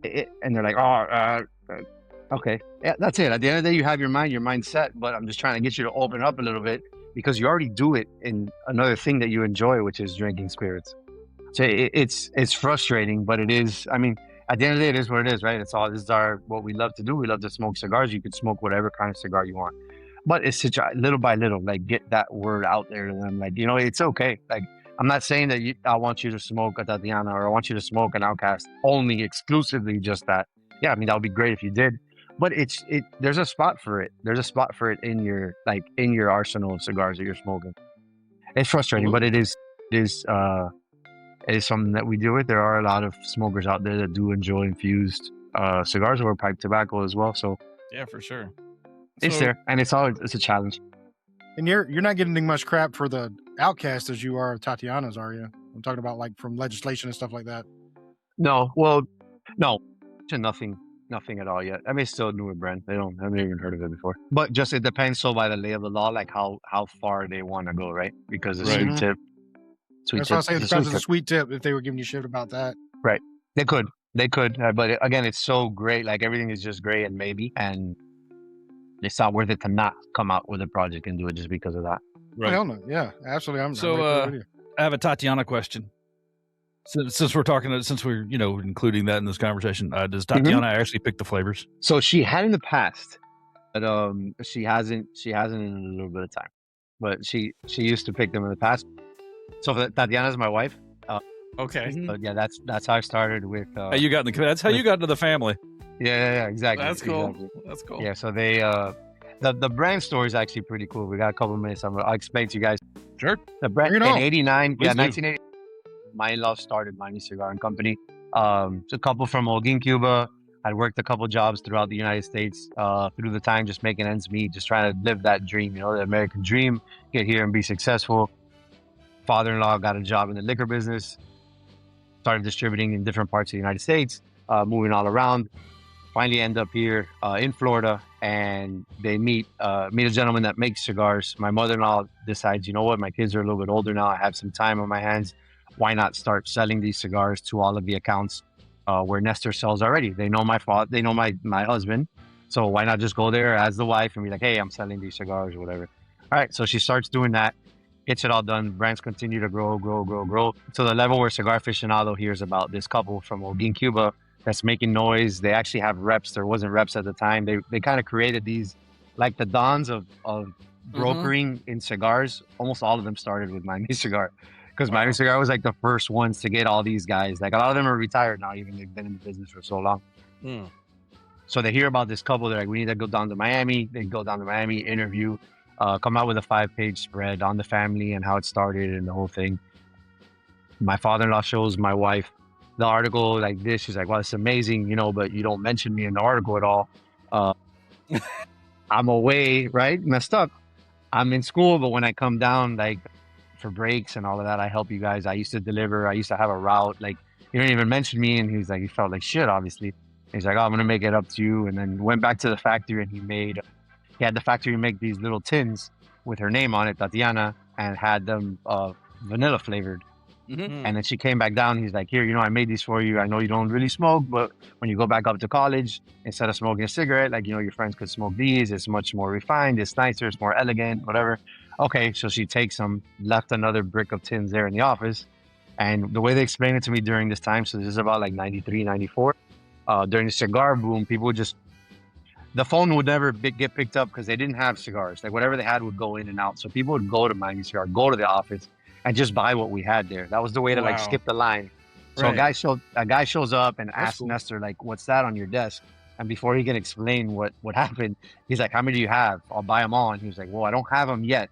[SPEAKER 2] And they're like, okay. Yeah, that's it. At the end of the day, you have your mind set, but I'm just trying to get you to open up a little bit because you already do it in another thing that you enjoy, which is drinking spirits. So it's frustrating, but it is, I mean, at the end of the day, it is what it is, right? This is what we love to do. We love to smoke cigars. You could smoke whatever kind of cigar you want, but it's such little by little, like get that word out there to them. Like, it's okay. Like, I'm not saying that I want you to smoke a Tatiana or I want you to smoke an Outcast only exclusively just that. Yeah, I mean, that would be great if you did, but there's a spot for it. There's a spot for it in your arsenal of cigars that you're smoking. It's frustrating, but it is something that we deal with. There are a lot of smokers out there that do enjoy infused cigars or pipe tobacco as well. So
[SPEAKER 4] Yeah, for sure.
[SPEAKER 2] it's there, and it's a challenge.
[SPEAKER 1] And you're not getting much crap for the Outcast as you are Tatiana's, are you? I'm talking about like from legislation and stuff like that.
[SPEAKER 2] No, nothing at all yet. I mean, it's still a newer brand. I haven't even heard of it before. But just it depends so by the lay of the law, like how far they want to go, right? Because the sweet tip.
[SPEAKER 1] That's why I say it depends on the sweet tip. If they were giving you shit about that,
[SPEAKER 2] right? They could, but again, it's so great. Like everything is just great and maybe, and it's not worth it to not come out with a project and do it just because of that.
[SPEAKER 3] Right.
[SPEAKER 1] Hell no. Yeah, absolutely. I'm right there with you.
[SPEAKER 3] I have a Tatiana question. Since we're talking, since we're including that in this conversation, does Tatiana actually pick the flavors?
[SPEAKER 2] So she had in the past, but she hasn't in a little bit of time. But she used to pick them in the past. So Tatiana's my wife.
[SPEAKER 4] Okay.
[SPEAKER 2] But yeah, that's how I started with.
[SPEAKER 3] You got that's how you got into the family.
[SPEAKER 2] Yeah, exactly.
[SPEAKER 4] That's cool.
[SPEAKER 2] Exactly.
[SPEAKER 4] That's cool.
[SPEAKER 2] Yeah, so they the brand story is actually pretty cool. We got a couple of minutes. I'll explain to you guys.
[SPEAKER 3] Sure.
[SPEAKER 2] The brand in 89,
[SPEAKER 3] Please do.
[SPEAKER 2] 1980. My in-law started Miami Cigar Company. It's a couple from Holguin, Cuba. I'd worked a couple jobs throughout the United States through the time, just making ends meet, just trying to live that dream, the American dream, get here and be successful. Father-in-law got a job in the liquor business, started distributing in different parts of the United States, moving all around. Finally end up here in Florida, and they meet a gentleman that makes cigars. My mother-in-law decides, you know what, my kids are a little bit older now. I have some time on my hands. Why not start selling these cigars to all of the accounts where Nestor sells already? They know my father, they know my husband. So why not just go there as the wife and be like, hey, I'm selling these cigars or whatever. All right, so she starts doing that, gets it all done. Brands continue to grow to the level where Cigar Aficionado hears about this couple from Holguin, Cuba, that's making noise. They actually have reps. There wasn't reps at the time. They kind of created these, like the dons of brokering in cigars. Almost all of them started with Miami Cigar, because Miami Cigar was like the first ones to get all these guys. Like a lot of them are retired now, even they've been in the business for so long. So they hear about this couple. They're like, we need to go down to Miami. They go down to Miami, interview, come out with a 5-page spread on the family and how it started and the whole thing. My father-in-law shows my wife the article like this. She's like, well, it's amazing, but you don't mention me in the article at all. I'm away, right? Messed up. I'm in school, but when I come down, like for breaks and all of that, I help you guys. I used to deliver. I used to have a route. Like, you didn't even mention me. And he was like, he felt like shit, obviously. He's like, oh, I'm going to make it up to you. And then went back to the factory and he had the factory make these little tins with her name on it, Tatiana, and had them vanilla flavored.
[SPEAKER 4] Mhm.
[SPEAKER 2] And then she came back down. He's like, here, I made these for you. I know you don't really smoke, but when you go back up to college, instead of smoking a cigarette, like, your friends could smoke these. It's much more refined. It's nicer. It's more elegant, whatever. Okay. So she takes them, left another brick of tins there in the office. And the way they explained it to me during this time, so this is about like 93, 94, during the cigar boom, people would the phone would never get picked up because they didn't have cigars. Like whatever they had would go in and out. So people would go to Miami Cigar, go to the office and just buy what we had there. That was the way to like
[SPEAKER 4] Wow.
[SPEAKER 2] skip the line. So
[SPEAKER 4] Right.
[SPEAKER 2] a guy shows up and asks
[SPEAKER 1] cool.
[SPEAKER 2] Nestor, like, what's that on your desk? And before he can explain what happened, he's like, how many do you have? I'll buy them all. And he was like, well, I don't have them yet,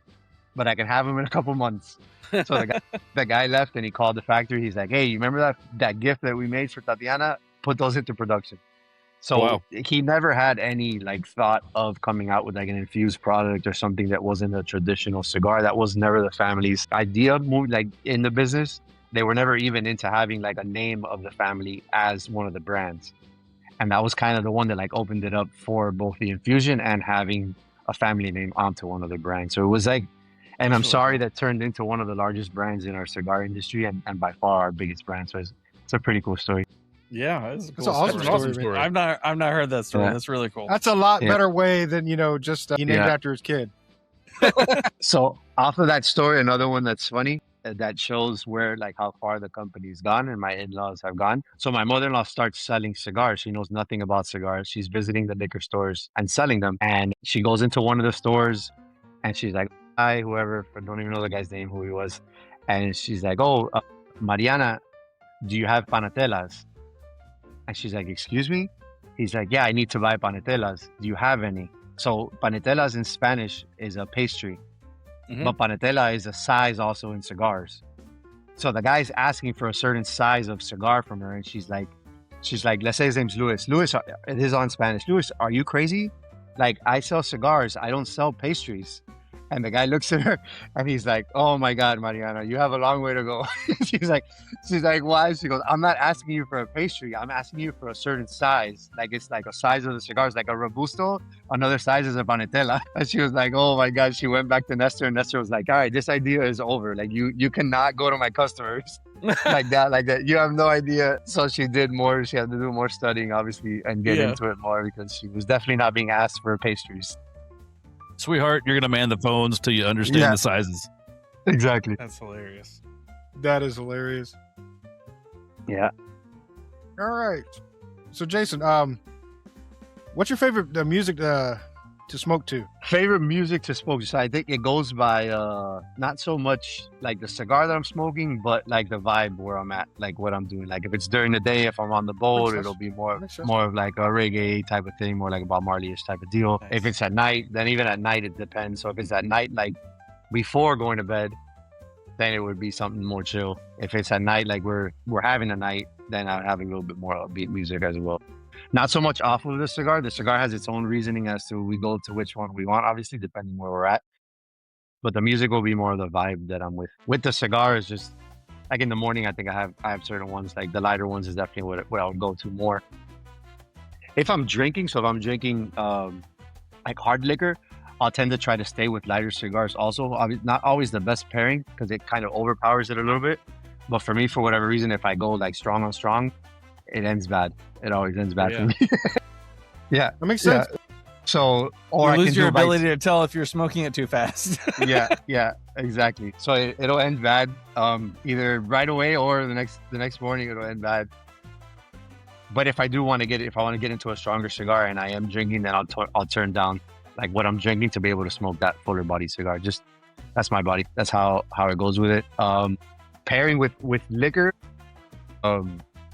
[SPEAKER 2] but I can have them in a couple months. So the guy left and he called the factory. He's like, hey, you remember that gift that we made for Tatiana? Put those into production. So
[SPEAKER 3] Wow.
[SPEAKER 2] he never had any like thought of coming out with like an infused product or something that wasn't a traditional cigar. That was never the family's idea. Like in the business, they were never even into having like a name of the family as one of the brands. And that was kind of the one that like opened it up for both the infusion and having a family name onto one of the brands. So it was like, and I'm sorry that turned into one of the largest brands in our cigar industry and by far our biggest brand. So it's a pretty cool story.
[SPEAKER 4] Yeah, that's a
[SPEAKER 1] That's
[SPEAKER 4] cool
[SPEAKER 1] an awesome
[SPEAKER 4] story.
[SPEAKER 1] story,
[SPEAKER 3] man.
[SPEAKER 4] I've not heard that story.
[SPEAKER 2] Yeah.
[SPEAKER 4] That's really cool.
[SPEAKER 1] That's a lot
[SPEAKER 2] Yeah.
[SPEAKER 1] better way than, just he named
[SPEAKER 2] Yeah.
[SPEAKER 1] after his kid.
[SPEAKER 2] So off of that story, another one that's funny that shows where like how far the company's gone and my in-laws have gone. So my mother-in-law starts selling cigars. She knows nothing about cigars. She's visiting the liquor stores and selling them. And she goes into one of the stores and she's like, hi, whoever, I don't even know the guy's name, who he was. And she's like, oh, Mariana, do you have panatelas? And she's like, excuse me? He's like, yeah, I need to buy panatelas. Do you have any? So panatelas in Spanish is a pastry.
[SPEAKER 4] Mhm.
[SPEAKER 2] But panetela is a size also in cigars. So the guy's asking for a certain size of cigar from her, and she's like, let's say his name's Luis. Luis, it is on Spanish. Luis, are you crazy? Like, I sell cigars. I don't sell pastries. And the guy looks at her and he's like, oh my God, Mariana, you have a long way to go. she's like, why? She goes, I'm not asking you for a pastry. I'm asking you for a certain size. Like, it's like a size of the cigars, like a Robusto. Another size is a panetela. And she was like, oh my God. She went back to Nestor and Nestor was like, all right, this idea is over. Like, you cannot go to my customers like that. You have no idea. So she did more. She had to do more studying, obviously, and get
[SPEAKER 4] Yeah.
[SPEAKER 2] into it more because she was definitely not being asked for pastries.
[SPEAKER 3] Sweetheart, you're gonna man the phones till you understand
[SPEAKER 2] Yeah.
[SPEAKER 3] the sizes.
[SPEAKER 2] Exactly.
[SPEAKER 4] That's hilarious.
[SPEAKER 1] That is hilarious.
[SPEAKER 2] Yeah.
[SPEAKER 1] All right. So Jason, what's your favorite music to smoke to?
[SPEAKER 2] Favorite music to smoke? So I think it goes by not so much like the cigar that I'm smoking, but like the vibe where I'm at, like what I'm doing. Like if it's during the day, if I'm on the boat,
[SPEAKER 1] Makes sense.
[SPEAKER 2] it'll be more
[SPEAKER 1] Makes sense.
[SPEAKER 2] of like a reggae type of thing, more like a Bob Marley-ish type of deal.
[SPEAKER 4] Nice.
[SPEAKER 2] If it's at night, then even at night it depends. So if it's at night, like before going to bed, then it would be something more chill. If it's at night, like we're having a night, then I'd have a little bit more upbeat music as well. Not so much off of the cigar. The cigar has its own reasoning as to we go to which one we want, obviously, depending where we're at. But the music will be more of the vibe that I'm with. With the cigar is just like in the morning, I think I have certain ones, like the lighter ones is definitely what I would go to more. If I'm drinking, like hard liquor, I'll tend to try to stay with lighter cigars also. Not always the best pairing because it kind of overpowers it a little bit. But for me, for whatever reason, if I go like strong on strong, it ends bad. It always ends bad for me. Yeah.
[SPEAKER 1] That makes sense.
[SPEAKER 2] So, or
[SPEAKER 4] You
[SPEAKER 2] I
[SPEAKER 4] lose
[SPEAKER 2] can
[SPEAKER 4] your
[SPEAKER 2] do bites.
[SPEAKER 4] ability to tell if you're smoking it too fast.
[SPEAKER 2] yeah, exactly. So it'll end bad, either right away or the next morning it'll end bad. But if I want to get into a stronger cigar and I am drinking, then I'll turn down like what I'm drinking to be able to smoke that fuller body cigar. Just that's my body. That's how it goes with it. Pairing with liquor.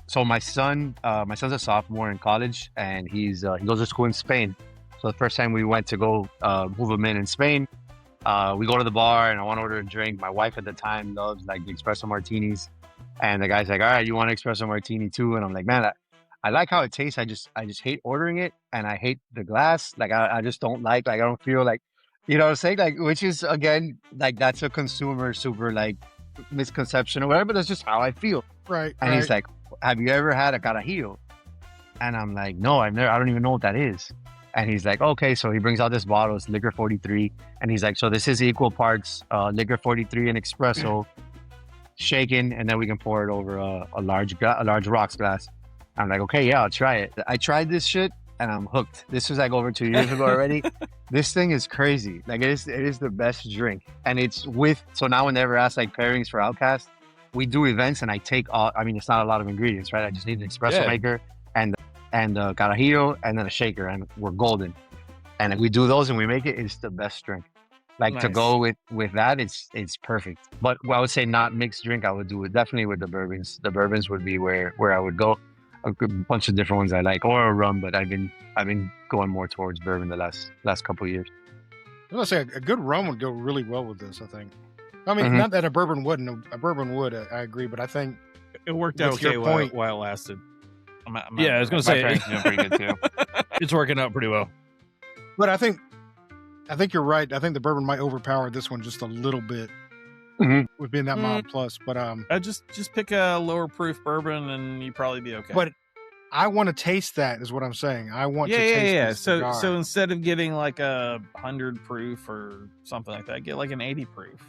[SPEAKER 2] So my son's a sophomore in college and he goes to school in Spain. So the first time we went to go move him in Spain, we go to the bar and I want to order a drink. My wife at the time loves like the espresso martinis, and the guy's like, "All right, you want an espresso martini too?" And I'm like, "Man, I like how it tastes. I just hate ordering it, and I hate the glass. Like I just don't like. Like I don't feel like, you know what I'm saying? Like which is again like that's a consumer super like misconception or whatever. But that's just how I feel."
[SPEAKER 1] Right.
[SPEAKER 2] And
[SPEAKER 1] right.
[SPEAKER 2] he's like, "Have you ever had a carajillo?" And I'm like, "No, I've never. I don't even know what that is." And he's like, "Okay." So he brings out this bottle. It's liquor 43, and he's like, "So this is equal parts liquor 43 and espresso." shaken, and then we can pour it over a large rocks glass. I'm like, okay, yeah, I'll try it. I tried this shit and I'm hooked. This was like over 2 years ago already. This thing is crazy. Like it is the best drink, and it's with. So now whenever I ask like pairings for Outcast, we do events, and I take all. I mean, it's not a lot of ingredients, right? I just need an espresso maker and carajillo, and then a shaker, and we're golden. And if we do those and we make it, it's the best drink. Like to go with that, it's perfect. But I would say not mixed drink. I would do it definitely with the bourbons. The bourbons would be where I would go. A good bunch of different ones I like, or a rum, but I've been going more towards bourbon the last couple of years.
[SPEAKER 1] I was gonna say a good rum would go really well with this. I think. I mean, not that a bourbon wouldn't. A bourbon would. I agree, but I think
[SPEAKER 4] it worked out okay while it lasted.
[SPEAKER 3] I was gonna say
[SPEAKER 6] it's doing pretty good too.
[SPEAKER 3] It's working out pretty well.
[SPEAKER 1] But I think you're right. I think the bourbon might overpower this one just a little bit with being that mild plus. But
[SPEAKER 4] just pick a lower proof bourbon and you'd probably be okay.
[SPEAKER 1] But I want to taste that, is what I'm saying. I want to taste this cigar.
[SPEAKER 4] So instead of getting like a 100 proof or something like that, get like an 80 proof,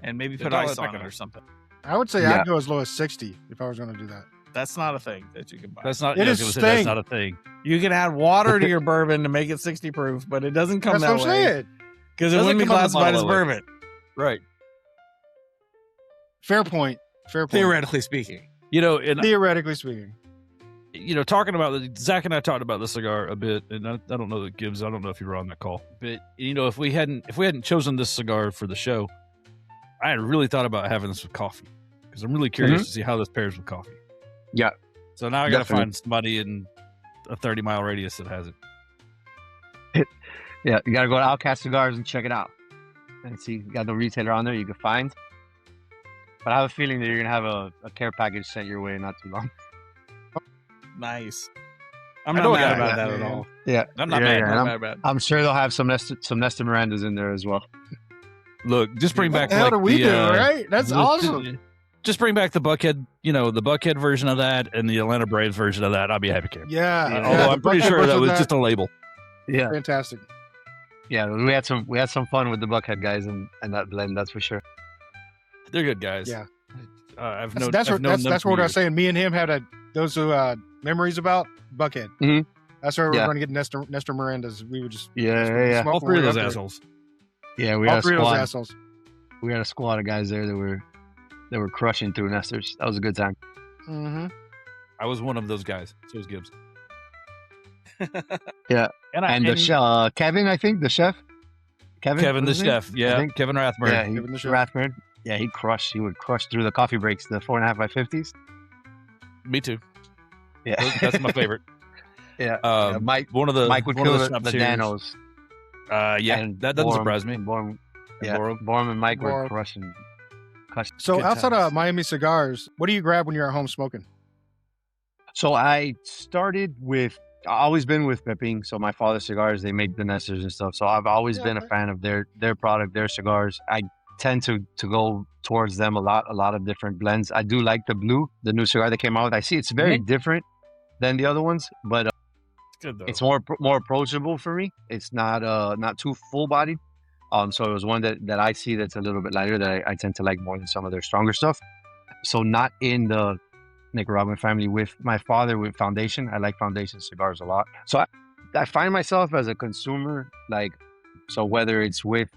[SPEAKER 4] and maybe put ice on it or something.
[SPEAKER 1] I would say I'd go as low as 60 if I was going to do that.
[SPEAKER 4] That's not a thing that you can buy.
[SPEAKER 3] That's not.
[SPEAKER 1] That's
[SPEAKER 3] not a thing.
[SPEAKER 4] You can add water to your bourbon to make it 60 proof, but it doesn't come that way. Because it wouldn't be classified as bourbon.
[SPEAKER 3] Right.
[SPEAKER 1] Fair point.
[SPEAKER 4] Theoretically speaking.
[SPEAKER 1] Theoretically speaking.
[SPEAKER 3] Talking about Zach and I talked about the cigar a bit, and I don't know that Gibbs. I don't know if you were on that call, but if we hadn't chosen this cigar for the show, I had really thought about having this with coffee, because I'm really curious to see how this pairs with coffee.
[SPEAKER 2] Yeah.
[SPEAKER 3] So now I got to find somebody in a 30-mile radius that has it.
[SPEAKER 2] Yeah, you got to go to Outcast Cigars and check it out and see. You got no retailer on there you can find. But I have a feeling that you're gonna have a care package sent your way not too long.
[SPEAKER 4] Nice. I'm not mad about that at all.
[SPEAKER 2] Yeah,
[SPEAKER 3] I'm not mad. I'm not mad.
[SPEAKER 2] I'm sure they'll have some Nestor Mirandas in there as well.
[SPEAKER 3] Look, just bring back.
[SPEAKER 1] How do we do, right? That's awesome.
[SPEAKER 3] Just bring back the Buckhead, the Buckhead version of that and the Atlanta Braves version of that. I'll be happy.
[SPEAKER 1] Yeah.
[SPEAKER 3] Although I'm pretty sure that was just a label.
[SPEAKER 2] Yeah.
[SPEAKER 1] Fantastic.
[SPEAKER 2] Yeah, we had some fun with the Buckhead guys and that blend. That's for sure.
[SPEAKER 3] They're good guys.
[SPEAKER 1] Yeah.
[SPEAKER 3] That's
[SPEAKER 1] what I was saying. Me and him had those memories about Buckhead.
[SPEAKER 2] Mm-hmm.
[SPEAKER 1] That's where we were going to get Nestor Miranda's. We would just
[SPEAKER 3] all three of those assholes.
[SPEAKER 2] Yeah, we
[SPEAKER 1] all
[SPEAKER 2] had
[SPEAKER 1] three of those assholes.
[SPEAKER 2] We had a squad of guys there that were crushing through Nestor's. That was a good time.
[SPEAKER 1] Mm-hmm.
[SPEAKER 3] I was one of those guys. So was Gibbs.
[SPEAKER 2] Yeah, and Kevin, I think the chef.
[SPEAKER 3] Kevin the chef. Yeah, Kevin Rathburn.
[SPEAKER 2] Yeah, Kevin the chef. Rathburn. Yeah, he would crush through the coffee breaks, the 4.5 by 50s.
[SPEAKER 3] Me too.
[SPEAKER 2] Yeah,
[SPEAKER 3] that's my favorite.
[SPEAKER 2] Yeah, Mike would kill the nanos.
[SPEAKER 3] That doesn't surprise me.
[SPEAKER 2] Borm and Mike were crushing.
[SPEAKER 1] So outside of Miami Cigars, what do you grab when you're at home smoking?
[SPEAKER 2] So I started with, I've always been with Pepin. So my father's cigars, they make the Nestors and stuff. So I've always been a fan of their product, their cigars. I tend to go towards them a lot of different blends. I do like the blue, the new cigar they came out with. I see it's very different than the other ones, but it's
[SPEAKER 4] good though.
[SPEAKER 2] It's more approachable for me. It's not too full bodied. So it was one that I see that's a little bit lighter that I tend to like more than some of their stronger stuff. So not in the Nicaraguan family with my father with Foundation. I like Foundation cigars a lot. So I find myself as a consumer, so whether it's with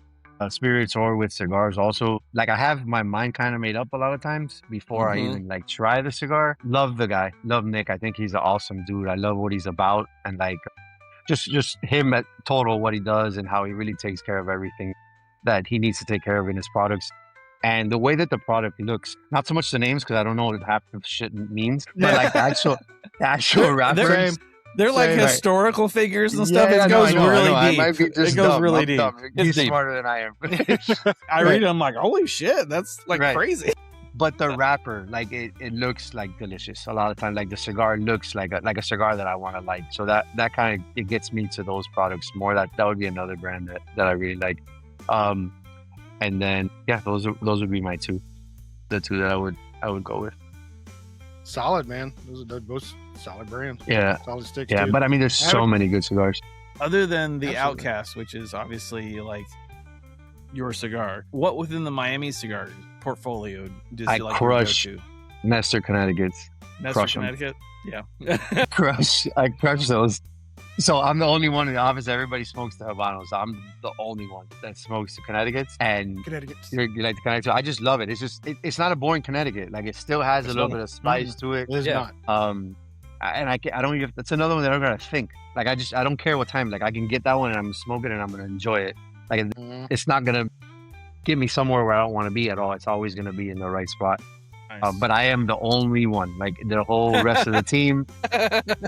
[SPEAKER 2] spirits or with cigars also, I have my mind kind of made up a lot of times before I even try the cigar. Love the guy. Love Nick. I think he's an awesome dude. I love what he's about, and just him at total what he does and how he really takes care of everything that he needs to take care of in his products. And the way that the product looks, not so much the names because I don't know what half the shit means, but the actual wrappers.
[SPEAKER 4] They're like historical figures and stuff. It goes really deep. It goes really deep.
[SPEAKER 2] He's smarter than I am.
[SPEAKER 4] I read it, I'm like, holy shit, that's crazy.
[SPEAKER 2] But the wrapper, it looks delicious. A lot of times, the cigar looks like a cigar that I want to like. So that kind of, it gets me to those products more. That would be another brand that I really like. And then those would be my two, the two that I would go with.
[SPEAKER 1] Solid, man. Those are both solid brands.
[SPEAKER 2] Yeah,
[SPEAKER 1] solid sticks.
[SPEAKER 2] Yeah,
[SPEAKER 1] dude.
[SPEAKER 2] but I mean, there's so many good cigars.
[SPEAKER 4] Other than the Outcast, which is obviously your cigar, what within the Miami Cigar portfolio does
[SPEAKER 2] I
[SPEAKER 4] you like
[SPEAKER 2] crush
[SPEAKER 4] to go
[SPEAKER 2] Nestor Connecticut's.
[SPEAKER 4] to? Nestor,
[SPEAKER 2] Crush 'em.
[SPEAKER 4] Connecticut? Yeah.
[SPEAKER 2] I crush those. So I'm the only one in the office. Everybody smokes the Habanos. I'm the only one that smokes the Connecticut's, and
[SPEAKER 1] Connecticut.
[SPEAKER 2] you like the Connecticut. I just love it. It's just it's not a boring Connecticut. Like it still has a little bit of spice to it.
[SPEAKER 1] It is
[SPEAKER 3] Yeah.
[SPEAKER 1] not.
[SPEAKER 2] And I don't even. That's another one that I'm gonna think. Like I don't care what time. Like I can get that one and I'm smoking and I'm gonna enjoy it. Like it's not gonna get me somewhere where I don't want to be at all. It's always gonna be in the right spot.
[SPEAKER 4] Nice.
[SPEAKER 2] But I am the only one. Like the whole rest of the team,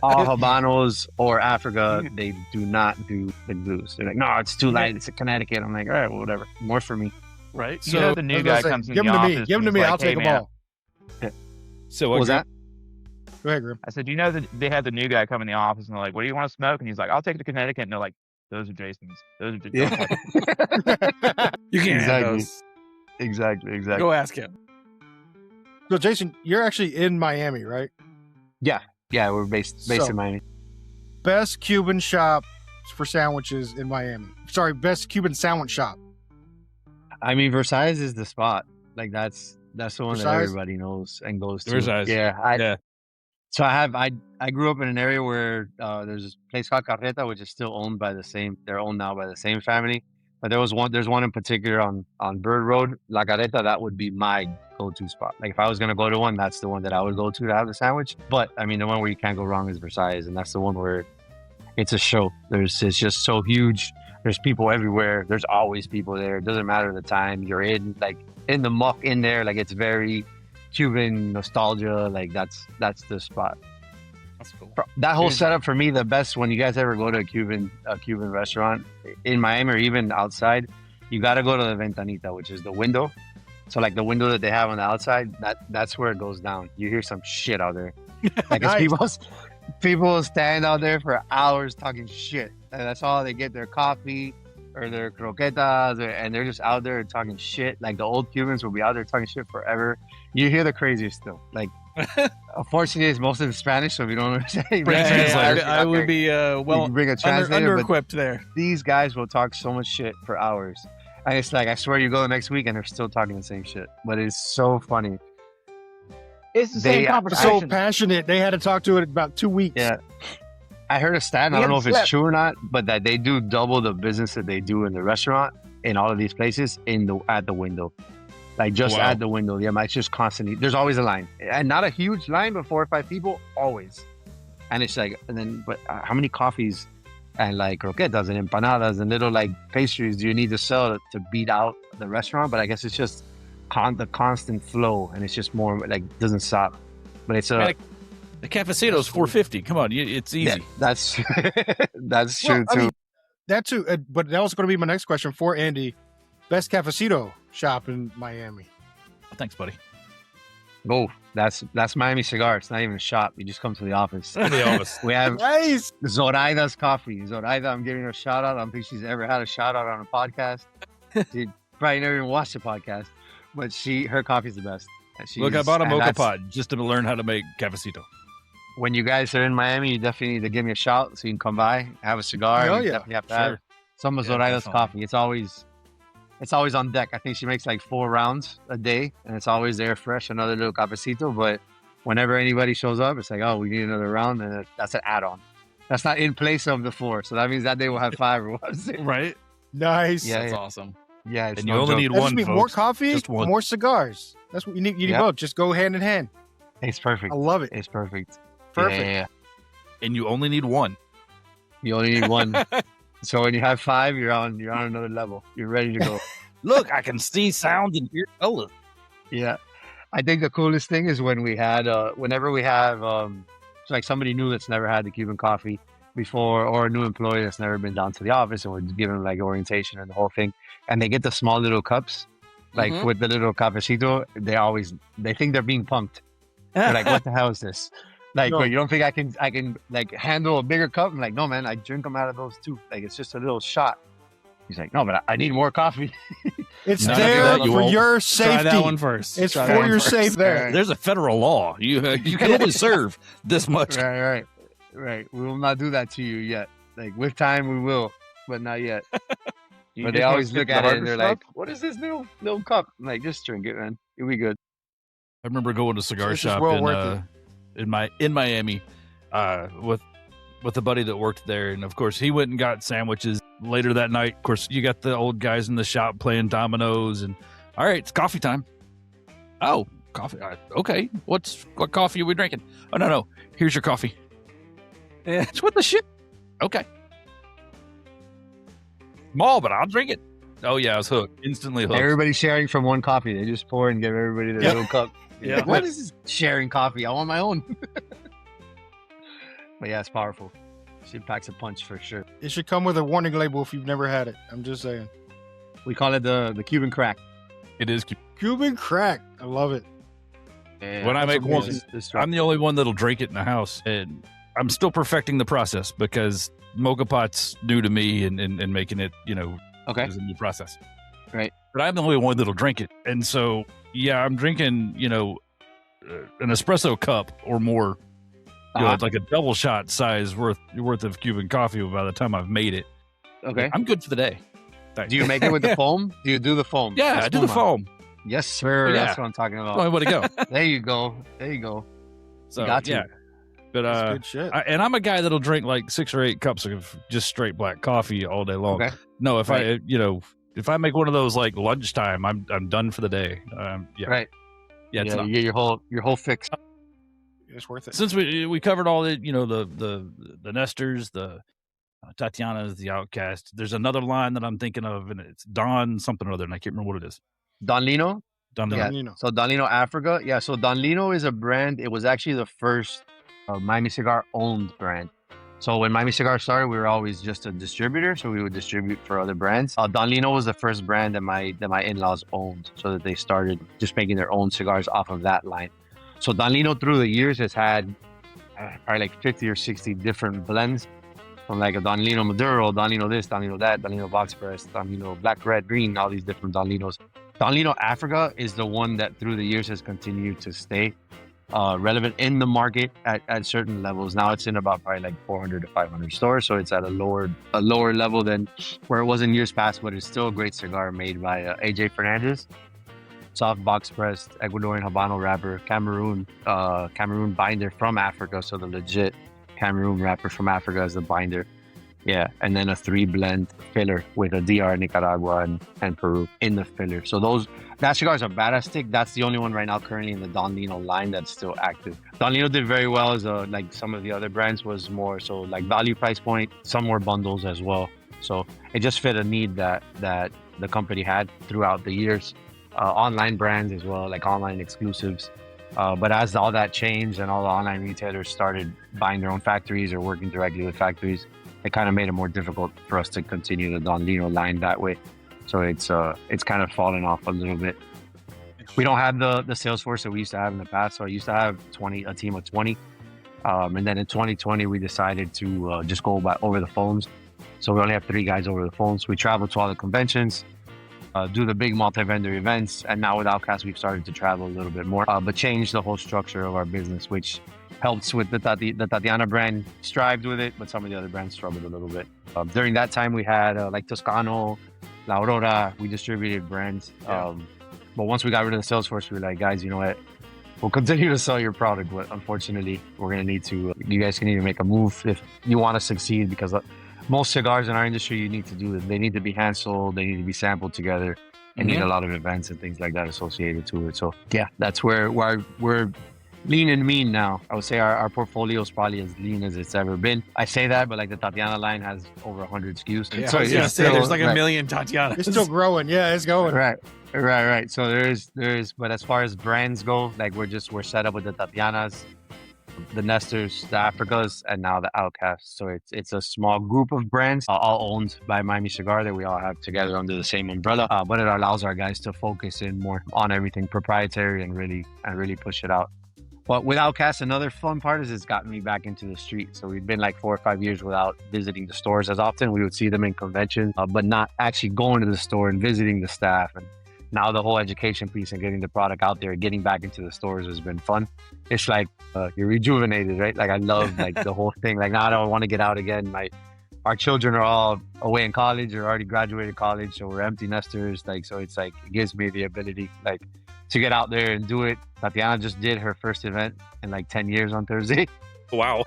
[SPEAKER 2] all Habanos or Africa, they do not do the blues. They're like, no, it's too light. It's a Connecticut. I'm like, all right, well, whatever. More for me.
[SPEAKER 4] Right.
[SPEAKER 6] You know, the new guy comes in
[SPEAKER 1] give
[SPEAKER 6] the
[SPEAKER 1] them to me.
[SPEAKER 6] office
[SPEAKER 1] Give them to
[SPEAKER 6] and
[SPEAKER 1] me.
[SPEAKER 6] he's
[SPEAKER 1] I'll
[SPEAKER 6] like,
[SPEAKER 1] take
[SPEAKER 6] "Hey,
[SPEAKER 1] them
[SPEAKER 6] man."
[SPEAKER 1] all.
[SPEAKER 3] So
[SPEAKER 2] What was that?
[SPEAKER 1] Go ahead, Grim.
[SPEAKER 6] I said, do you know that they had the new guy come in the office and they're like, what do you want to smoke? And he's like, I'll take the Connecticut. And they're like, those are Jason's. Those are Jason's.
[SPEAKER 2] Yeah.
[SPEAKER 4] You can't have
[SPEAKER 2] Exactly.
[SPEAKER 4] those.
[SPEAKER 2] exactly.
[SPEAKER 4] Go ask him.
[SPEAKER 1] So, Jason, you're actually in Miami, right?
[SPEAKER 2] Yeah, we're based
[SPEAKER 1] So-
[SPEAKER 2] in Miami.
[SPEAKER 1] Best Cuban shop for sandwiches in Miami. Sorry, best Cuban sandwich shop.
[SPEAKER 2] I mean, Versailles is the spot. Like that's the one that
[SPEAKER 1] Versailles?
[SPEAKER 2] everybody knows and goes to.
[SPEAKER 3] Versailles.
[SPEAKER 2] Yeah,
[SPEAKER 3] Yeah.
[SPEAKER 2] So I grew up in an area where there's this place called Carreta, which is still owned by the same. They're owned now by the same family. But there's one in particular on Bird Road, La Carreta. That would be my go-to spot. Like if I was gonna go to one, that's the one that I would go to have the sandwich. But I mean, the one where you can't go wrong is Versailles, and that's the one where it's a show. It's just so huge. There's people everywhere. There's always people there. It doesn't matter the time you're in the muck in there. Like it's very Cuban nostalgia. Like that's the spot.
[SPEAKER 4] That's cool.
[SPEAKER 2] That whole
[SPEAKER 6] Here's-
[SPEAKER 2] setup for me, the best. When you guys ever go to a Cuban restaurant in Miami or even outside, you got to go to the ventanita, which is the window. So like the window that they have on the outside, that's where it goes down. You hear some shit out there. Like it's people stand out there for hours talking shit, and that's all they get. Their coffee or their croquetas, and they're just out there talking shit. Like the old Cubans will be out there talking shit forever. You hear the craziest still. Like unfortunately, it's most of it Spanish, so we don't understand.
[SPEAKER 4] I would be
[SPEAKER 2] You
[SPEAKER 4] well
[SPEAKER 2] can bring a translator, but
[SPEAKER 4] under-equipped there.
[SPEAKER 2] these guys will talk so much shit for hours. And it's like, I swear you go the next week and they're still talking the same shit. But it's so funny.
[SPEAKER 6] It's the
[SPEAKER 2] They-
[SPEAKER 6] same
[SPEAKER 1] So
[SPEAKER 6] conversation.
[SPEAKER 1] passionate. They had to talk to it in about 2 weeks.
[SPEAKER 2] Yeah. I heard a stat, and I
[SPEAKER 6] We
[SPEAKER 2] don't know if
[SPEAKER 6] haven't
[SPEAKER 2] it's
[SPEAKER 6] slept.
[SPEAKER 2] true or not, but that they do double the business that they do in the restaurant in all of these places at the window. Like just
[SPEAKER 3] Wow.
[SPEAKER 2] at the window. Yeah, it's just constantly, there's always a line. And not a huge line, but 4 or 5 people, always. And it's like, but how many coffees and like croquetas and empanadas and little like pastries do you need to sell to beat out the restaurant? But I guess it's just the constant flow, and it's just more like doesn't stop. But it's
[SPEAKER 3] Man, the cafecito's $4.50. Come on, it's easy.
[SPEAKER 2] yeah, that's that's true
[SPEAKER 1] Well, I
[SPEAKER 2] too.
[SPEAKER 1] mean, that too. But that was going to be my next question for Andy. Best cafecito shop in Miami.
[SPEAKER 3] Thanks, buddy.
[SPEAKER 2] Oh, that's Miami Cigar. It's not even a shop. You just come to the office.
[SPEAKER 3] The office.
[SPEAKER 2] We have
[SPEAKER 1] Nice.
[SPEAKER 2] Zoraida's coffee. Zoraida, I'm giving her a shout out. I don't think she's ever had a shout out on a podcast. She probably never even watched a podcast, but her coffee's the best. And
[SPEAKER 3] Look, I
[SPEAKER 2] she's-
[SPEAKER 3] bought a
[SPEAKER 2] and
[SPEAKER 3] mocha
[SPEAKER 2] that's-
[SPEAKER 3] pod just to learn how to make cafecito.
[SPEAKER 2] When you guys are in Miami, you definitely need to give me a shout so you can come by, have a cigar.
[SPEAKER 1] Hell
[SPEAKER 2] You
[SPEAKER 1] yeah.
[SPEAKER 2] definitely have to
[SPEAKER 3] Sure.
[SPEAKER 2] have some of
[SPEAKER 3] Yeah,
[SPEAKER 2] Zoraida's
[SPEAKER 3] definitely.
[SPEAKER 2] coffee. It's always on deck. I think she makes like 4 rounds a day, and it's always there fresh, another little cafecito. But whenever anybody shows up, it's like, oh, we need another round, and that's an add-on. That's not in place of the 4, so that means that day we'll have 5 or what?
[SPEAKER 4] Right?
[SPEAKER 1] Nice.
[SPEAKER 2] Yeah,
[SPEAKER 4] That's awesome.
[SPEAKER 2] Yeah, it's
[SPEAKER 3] And you
[SPEAKER 2] no
[SPEAKER 3] only
[SPEAKER 2] joke.
[SPEAKER 3] need
[SPEAKER 1] That
[SPEAKER 3] one,
[SPEAKER 1] just means
[SPEAKER 3] folks.
[SPEAKER 1] more coffee,
[SPEAKER 3] Just one.
[SPEAKER 1] more cigars. That's what you need. You need
[SPEAKER 2] Yep.
[SPEAKER 1] both. Just go hand in hand.
[SPEAKER 2] It's perfect.
[SPEAKER 1] I love it.
[SPEAKER 2] It's perfect.
[SPEAKER 1] Perfect.
[SPEAKER 2] Yeah.
[SPEAKER 3] And you only need one.
[SPEAKER 2] You only need one. So when you have 5, you're on another level. You're ready to go.
[SPEAKER 3] Look, I can see, sound, and hear color.
[SPEAKER 2] Yeah. I think the coolest thing is when we had, whenever we have, it's like somebody new that's never had the Cuban coffee before, or a new employee that's never been down to the office, and we're giving them like orientation and the whole thing. And they get the small little cups, like
[SPEAKER 4] Mhm.
[SPEAKER 2] with the little cafecito. They think they're being punked. They're like, what the hell is this? Like,
[SPEAKER 1] No.
[SPEAKER 2] "Wait, you don't think I can like handle a bigger cup? I'm like, no, man, I drink them out of those too. Like, it's just a little shot. He's like, no, but I need more coffee.
[SPEAKER 1] It's
[SPEAKER 3] None of
[SPEAKER 1] there
[SPEAKER 3] that, you
[SPEAKER 1] for
[SPEAKER 3] won't.
[SPEAKER 1] your
[SPEAKER 4] Try
[SPEAKER 1] safety.
[SPEAKER 4] that one first.
[SPEAKER 1] It's
[SPEAKER 4] Try that
[SPEAKER 1] for
[SPEAKER 4] one
[SPEAKER 1] your
[SPEAKER 4] first.
[SPEAKER 1] safe there.
[SPEAKER 3] There's a federal law. You can only serve this much.
[SPEAKER 2] Right. We will not do that to you yet. Like with time, we will, but not yet. But they always look at it and they're like, "What is this little cup?" I'm like, just drink it, man. You'll be good.
[SPEAKER 3] I remember going to a cigar
[SPEAKER 1] This is
[SPEAKER 3] shop
[SPEAKER 1] well worth
[SPEAKER 3] in Miami with a buddy that worked there, and of course he went and got sandwiches later that night. Of course, you got the old guys in the shop playing dominoes, and all right, it's coffee time. Oh, coffee. Okay, what coffee are we drinking? Oh no, here's your coffee.
[SPEAKER 4] Yeah.
[SPEAKER 3] What the shit? Okay. Small, but I'll drink it. Oh yeah, I was hooked. Instantly hooked.
[SPEAKER 2] Everybody's sharing from one coffee. They just pour and give everybody their little cup.
[SPEAKER 4] Yeah.
[SPEAKER 2] What is this sharing coffee? I want my own. But yeah, it's powerful. She packs a punch for sure.
[SPEAKER 1] It should come with a warning label if you've never had it. I'm just saying.
[SPEAKER 2] We call it the Cuban crack.
[SPEAKER 3] It is.
[SPEAKER 1] Cuban crack. I love it.
[SPEAKER 2] Yeah,
[SPEAKER 3] When I make
[SPEAKER 1] what
[SPEAKER 3] one,
[SPEAKER 1] it
[SPEAKER 2] this
[SPEAKER 3] I'm the only one that'll drink it in the house, and I'm still perfecting the process because mocha pot's new to me, and making it,
[SPEAKER 2] okay.
[SPEAKER 3] is a new process.
[SPEAKER 2] Right.
[SPEAKER 3] But I'm the only one that'll drink it, and so yeah, I'm drinking, an espresso cup or more, like a double shot size worth of Cuban coffee by the time I've made it.
[SPEAKER 2] Okay.
[SPEAKER 3] I'm good for the day. Thanks.
[SPEAKER 2] Do you make it with the foam? Do you do the foam?
[SPEAKER 3] Yeah, I do the foam.
[SPEAKER 2] Yes, sir.
[SPEAKER 3] Yeah.
[SPEAKER 2] That's what I'm talking about.
[SPEAKER 3] Only way to go.
[SPEAKER 2] There you go. There you go.
[SPEAKER 3] So
[SPEAKER 2] Got you.
[SPEAKER 3] yeah. But
[SPEAKER 1] That's good shit.
[SPEAKER 3] and I'm a guy that'll drink like 6 or 8 cups of just straight black coffee all day long.
[SPEAKER 2] Okay.
[SPEAKER 3] No, if
[SPEAKER 2] Right.
[SPEAKER 3] if I make one of those like lunchtime, I'm done for the day. Yeah.
[SPEAKER 2] Right.
[SPEAKER 3] Yeah. It's
[SPEAKER 2] Yeah,
[SPEAKER 3] not.
[SPEAKER 2] you get your whole fix.
[SPEAKER 1] It's worth it.
[SPEAKER 3] Since we covered all the the Nestors, the Tatianas, the Outcast. There's another line that I'm thinking of, and it's Don something or other, and I can't remember what it is.
[SPEAKER 2] Don Lino.
[SPEAKER 3] Don.
[SPEAKER 2] Yeah.
[SPEAKER 1] Lino.
[SPEAKER 2] So Don Lino Africa. Yeah. So Don Lino is a brand. It was actually the first Miami Cigar owned brand. So when Miami Cigar started, we were always just a distributor. So we would distribute for other brands. Don Lino was the first brand that my in-laws owned. So that they started just making their own cigars off of that line. So Don Lino through the years has had probably like 50 or 60 different blends. From like a Don Lino Maduro, Don Lino this, Don Lino that, Don Lino Box Press, Don Lino Black, Red, Green, all these different Don Linos. Don Lino Africa is the one that through the years has continued to stay relevant in the market at certain levels. Now it's in about probably like 400 to 500 stores, so it's at a lower level than where it was in years past, but it's still a great cigar made by AJ Fernandez. Soft box pressed Ecuadorian Habano wrapper, Cameroon binder from Africa, so the legit Cameroon wrapper from Africa as the binder. Yeah, and then a 3-blend filler with a DR, Nicaragua, and Peru in the filler. So that cigar is a badass stick. That's the only one right now currently in the Don Lino line that's still active. Don Lino did very well as like some of the other brands was more so like value price point, some more bundles as well. So it just fit a need that the company had throughout the years. Online brands as well, like online exclusives. But as all that changed and all the online retailers started buying their own factories or working directly with factories, it kind of made it more difficult for us to continue the Don Lino line that way. So it's kind of fallen off a little bit. We don't have the sales force that we used to have in the past. So I used to have a team of 20. And then in 2020, we decided to just go over the phones. So we only have 3 guys over the phones. We travel to all the conventions, do the big multi-vendor events. And now with Outcast, we've started to travel a little bit more, but change the whole structure of our business, which helps with the Tatiana brand strived with it, but some of the other brands struggled a little bit. During that time, we had like Toscano, La Aurora, we distributed brands. But once we got rid of the sales force, we were like, guys, you know what? We'll continue to sell your product, but unfortunately, we're going to need to, you guys need to make a move if you want to succeed, because most cigars in our industry, they need to be hand sold, they need to be sampled together, and need a lot of events and things like that associated to it. So yeah, that's where we're lean and mean now. I would say our portfolio is probably as lean as it's ever been. I say that, but like the Tatiana line has over 100 SKUs.
[SPEAKER 1] Yeah,
[SPEAKER 4] So I was gonna say there's like a million Tatianas.
[SPEAKER 1] It's still growing. Yeah, it's going.
[SPEAKER 2] Right. So there is, but as far as brands go, like we're set up with the Tatianas, the Nestors, the Africas, and now the Outcasts. So it's a small group of brands, all owned by Miami Cigar, that we all have together under the same umbrella. But it allows our guys to focus in more on everything proprietary and really push it out. But with Outcast, another fun part is it's gotten me back into the street. So we've been like 4 or 5 years without visiting the stores as often. We would see them in conventions, but not actually going to the store and visiting the staff. And now the whole education piece and getting the product out there, getting back into the stores has been fun. It's like you're rejuvenated, right? Like I love like the whole thing. Like now I don't want to get out again. our children are all away in college or already graduated college, so we're empty nesters. Like, so it's like it gives me the ability like to get out there and do it. Tatiana just did her first event in like 10 years on Thursday.
[SPEAKER 3] Wow.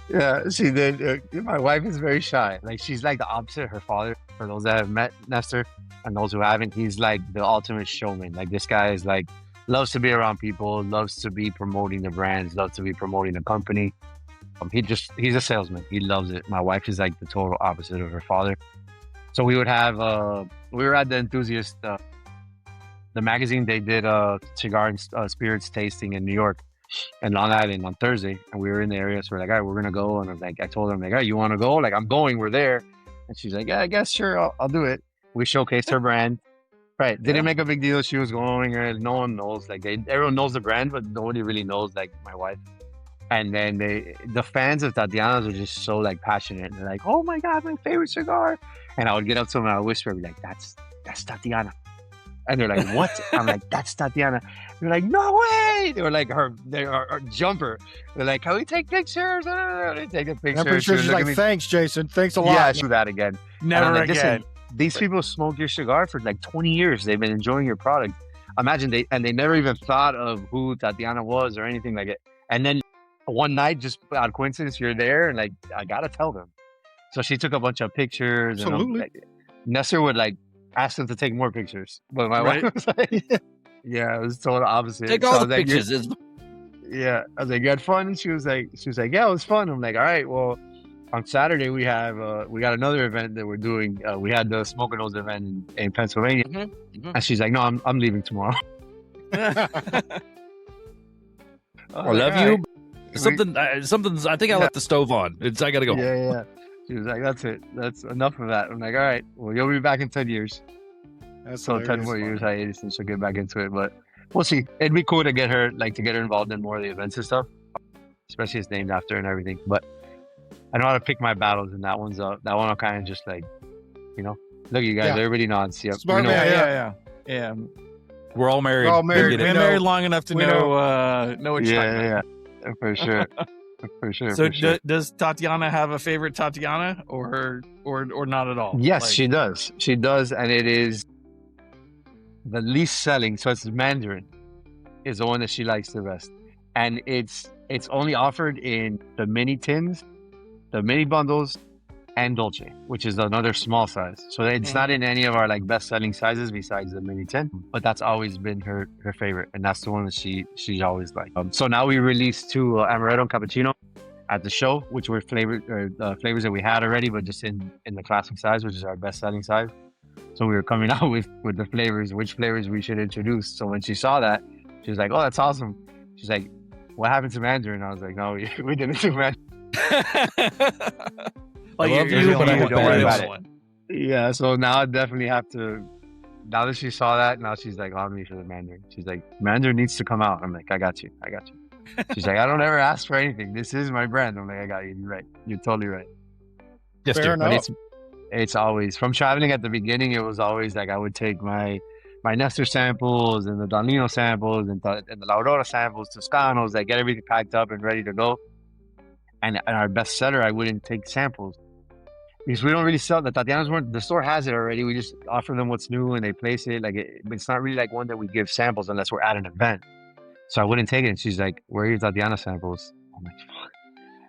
[SPEAKER 2] Yeah, she did. My wife is very shy. Like, she's like the opposite of her father. For those that have met Nestor and those who haven't, he's like the ultimate showman. Like, this guy is like, loves to be around people, loves to be promoting the brands, loves to be promoting the company. He's a salesman. He loves it. My wife is like the total opposite of her father. So we would have, we were at the Enthusiast, the magazine. They did a cigar and spirits tasting in New York and Long Island on Thursday. And we were in the area. So we're like, all right, we're going to go. And I told her, I'm like, all right, you want to go? Like, I'm going, we're there. And she's like, yeah, I guess, sure, I'll do it. We showcased her brand. Right. Didn't make a big deal. She was going, or no one knows. Like, everyone knows the brand, but nobody really knows, like, my wife. And then the fans of Tatiana's are just so like passionate. They're like, "Oh my God, my favorite cigar!" And I would get up to them and I would whisper, be like, "That's Tatiana." And they're like, "What?" I'm like, "That's Tatiana." They're like, "No way!" They were like, her jumper. They're like, "Can we take pictures?" They take a picture.
[SPEAKER 1] I'm pretty sure she's like, "Thanks, Jason. Thanks a lot."
[SPEAKER 2] Yeah, do that again.
[SPEAKER 4] Never
[SPEAKER 2] like,
[SPEAKER 4] again.
[SPEAKER 2] These people smoke your cigar for like 20 years. They've been enjoying your product. Imagine they never even thought of who Tatiana was or anything like it. And then one night, just out of coincidence, you're there, and like, I gotta tell them. So she took a bunch of pictures.
[SPEAKER 1] Absolutely.
[SPEAKER 2] And Nestor would like ask them to take more pictures, but my wife was like, "Yeah, it was total opposite."
[SPEAKER 3] Take
[SPEAKER 2] So
[SPEAKER 3] all
[SPEAKER 2] I
[SPEAKER 3] the
[SPEAKER 2] was like,
[SPEAKER 3] pictures.
[SPEAKER 2] yeah, I was like, "You had fun?" And she was like, "Yeah, it was fun." I'm like, "All right, well, on Saturday we got another event that we're doing. We had the Smoke and Nose event in Pennsylvania." And she's like, "No, I'm leaving tomorrow."
[SPEAKER 3] I love you. Something's. I think I left the stove on. I gotta go.
[SPEAKER 2] Yeah. She was like, "That's it. That's enough of that." I'm like, "All right. Well, you'll be back in 10 years."
[SPEAKER 1] That's
[SPEAKER 2] So 10 more years hiatus, and she'll get back into it. But we'll see. It'd be cool to get her involved in more of the events and stuff, especially it's named after and everything. But I know how to pick my battles, and that one I'll kind of just like, look at you guys.
[SPEAKER 1] Yeah.
[SPEAKER 2] Everybody nods. Yep.
[SPEAKER 1] Smart
[SPEAKER 2] We know
[SPEAKER 1] man.
[SPEAKER 2] it.
[SPEAKER 4] Yeah.
[SPEAKER 3] We're all married.
[SPEAKER 1] We're all married.
[SPEAKER 3] We get
[SPEAKER 4] Been
[SPEAKER 3] it.
[SPEAKER 4] married long enough to
[SPEAKER 1] We
[SPEAKER 4] know what you're talking about.
[SPEAKER 2] Yeah. For sure. For sure.
[SPEAKER 4] So
[SPEAKER 2] for sure.
[SPEAKER 4] does Tatiana have a favorite Tatiana or not at all?
[SPEAKER 2] Yes,
[SPEAKER 4] Like-
[SPEAKER 2] she does. She does, and it is the least selling. So it's Mandarin is the one that she likes the best, and it's only offered in the mini tins, the mini bundles, and Dolce, which is another small size. So it's not in any of our like best selling sizes besides the mini tin. But that's always been her favorite, and that's the one that she's always liked. So now we released two amaretto and cappuccino at the show, which were flavors that we had already, but just in the classic size, which is our best selling size. So we were coming out with the flavors, which flavors we should introduce. So when she saw that, she was like, "Oh, that's awesome." She's like, "What happened to Mandarin?" I was like, "No, we didn't do Mandarin."
[SPEAKER 4] Like,
[SPEAKER 3] I love
[SPEAKER 4] you're
[SPEAKER 3] you,
[SPEAKER 4] the
[SPEAKER 3] but
[SPEAKER 4] only
[SPEAKER 3] I'm
[SPEAKER 2] don't
[SPEAKER 4] one
[SPEAKER 2] worry
[SPEAKER 4] that
[SPEAKER 2] about
[SPEAKER 4] knows
[SPEAKER 2] it.
[SPEAKER 4] one.
[SPEAKER 2] Yeah, so now I definitely have to. Now that she saw that, now she's like on me for the Mandarin. She's like, "Mandarin needs to come out." I'm like, I got you. She's like, "I don't ever ask for anything. This is my brand." I'm like, "I got you. You're right. You're totally right."
[SPEAKER 3] Yes,
[SPEAKER 1] Fair
[SPEAKER 3] dude.
[SPEAKER 1] enough.
[SPEAKER 2] But it's always from traveling at the beginning. It was always like I would take my Nestor samples and the Don Lino samples and the La Aurora samples, Toscanos, like get everything packed up and ready to go. And our best seller, I wouldn't take samples because we don't really sell the Tatiana's. The store has it already. We just offer them what's new and they place it. Like it's not really like one that we give samples unless we're at an event. So I wouldn't take it. And she's like, "Where are your Tatiana samples?" I'm like, "Fuck."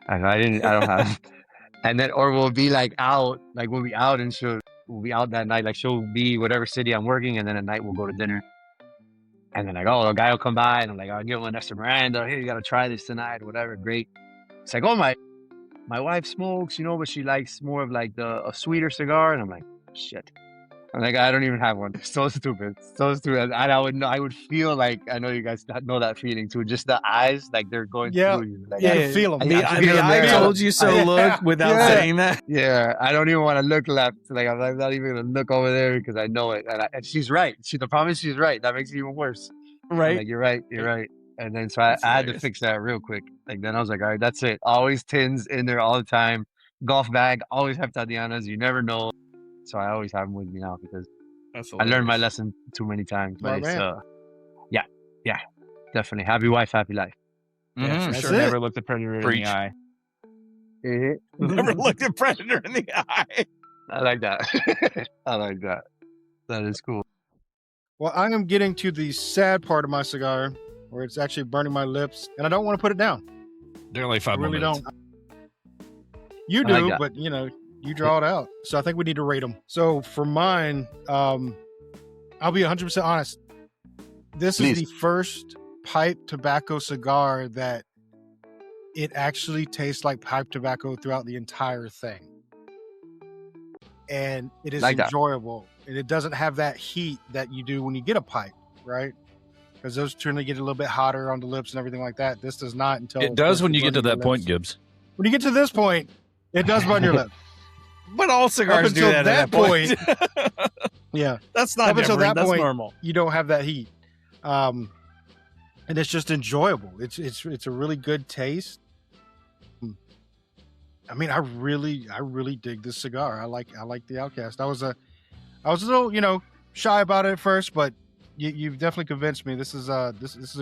[SPEAKER 2] I don't have. And then, or we'll be like out, like we'll be out and we'll be out that night. Like she'll be whatever city I'm working. And then at night we'll go to dinner. And then like, oh, a guy will come by and I'm like, "I'll give him a Nestor Miranda. Hey, you got to try this tonight, whatever." Great. It's like, "Oh, my wife smokes, but she likes more of like a sweeter cigar." And I'm like, "Shit." I'm like, "I don't even have one." So stupid. And I would feel like, I know you guys know that feeling too. Just the eyes, like they're going through you. Like,
[SPEAKER 1] You can feel them.
[SPEAKER 4] I told you so look without saying that.
[SPEAKER 2] yeah, I don't even want to look left. Like I'm not even gonna look over there because I know it. And she's right. The problem is she's right. That makes it even worse. I'm
[SPEAKER 4] Right.
[SPEAKER 2] like, you're right. And then so I had to
[SPEAKER 4] hilarious.
[SPEAKER 2] fix that real quick. Like then I was like, all right, that's it. Always tins in there all the time. Golf bag, always have Tatianas. You never know. So I always have them with me now because
[SPEAKER 4] That's
[SPEAKER 2] I learned my lesson too many times. But
[SPEAKER 1] Smart
[SPEAKER 2] it's yeah, definitely. Happy wife, happy life.
[SPEAKER 4] Yeah, for
[SPEAKER 1] That's
[SPEAKER 4] sure.
[SPEAKER 1] it.
[SPEAKER 6] Never look the predator in
[SPEAKER 3] Preach.
[SPEAKER 6] the eye.
[SPEAKER 4] Never looked a predator in the eye.
[SPEAKER 2] I like that. I like that. That is cool.
[SPEAKER 1] Well, I am getting to the sad part of my cigar where it's actually burning my lips, and I don't want to put it down.
[SPEAKER 3] They're like
[SPEAKER 1] I
[SPEAKER 3] 5 more
[SPEAKER 1] really
[SPEAKER 3] minutes.
[SPEAKER 1] don't. You
[SPEAKER 2] I like
[SPEAKER 1] do,
[SPEAKER 2] that.
[SPEAKER 1] but you draw it out. So I think we need to rate them. So for mine, I'll be 100% honest. This is
[SPEAKER 2] Please.
[SPEAKER 1] the first pipe tobacco cigar that it actually tastes like pipe tobacco throughout the entire thing. And it is
[SPEAKER 2] Like that.
[SPEAKER 1] enjoyable. And it doesn't have that heat that you do when you get a pipe, right? Because those tend to get a little bit hotter on the lips and everything like that. This does not until
[SPEAKER 3] It does when you get to
[SPEAKER 1] burning
[SPEAKER 3] that
[SPEAKER 1] your
[SPEAKER 3] point,
[SPEAKER 1] lips.
[SPEAKER 3] Gibbs.
[SPEAKER 1] When you get to this point, it does burn your lip.
[SPEAKER 4] But all cigars do
[SPEAKER 1] until
[SPEAKER 4] that at that point.
[SPEAKER 1] Yeah.
[SPEAKER 4] That's not
[SPEAKER 1] Up until
[SPEAKER 4] different.
[SPEAKER 1] that
[SPEAKER 4] That's
[SPEAKER 1] point,
[SPEAKER 4] normal.
[SPEAKER 1] You don't have that heat. And it's just enjoyable. It's a really good taste. I mean, I really dig this cigar. I like the Outcast. I was a little, shy about it at first, but you've definitely convinced me. This is a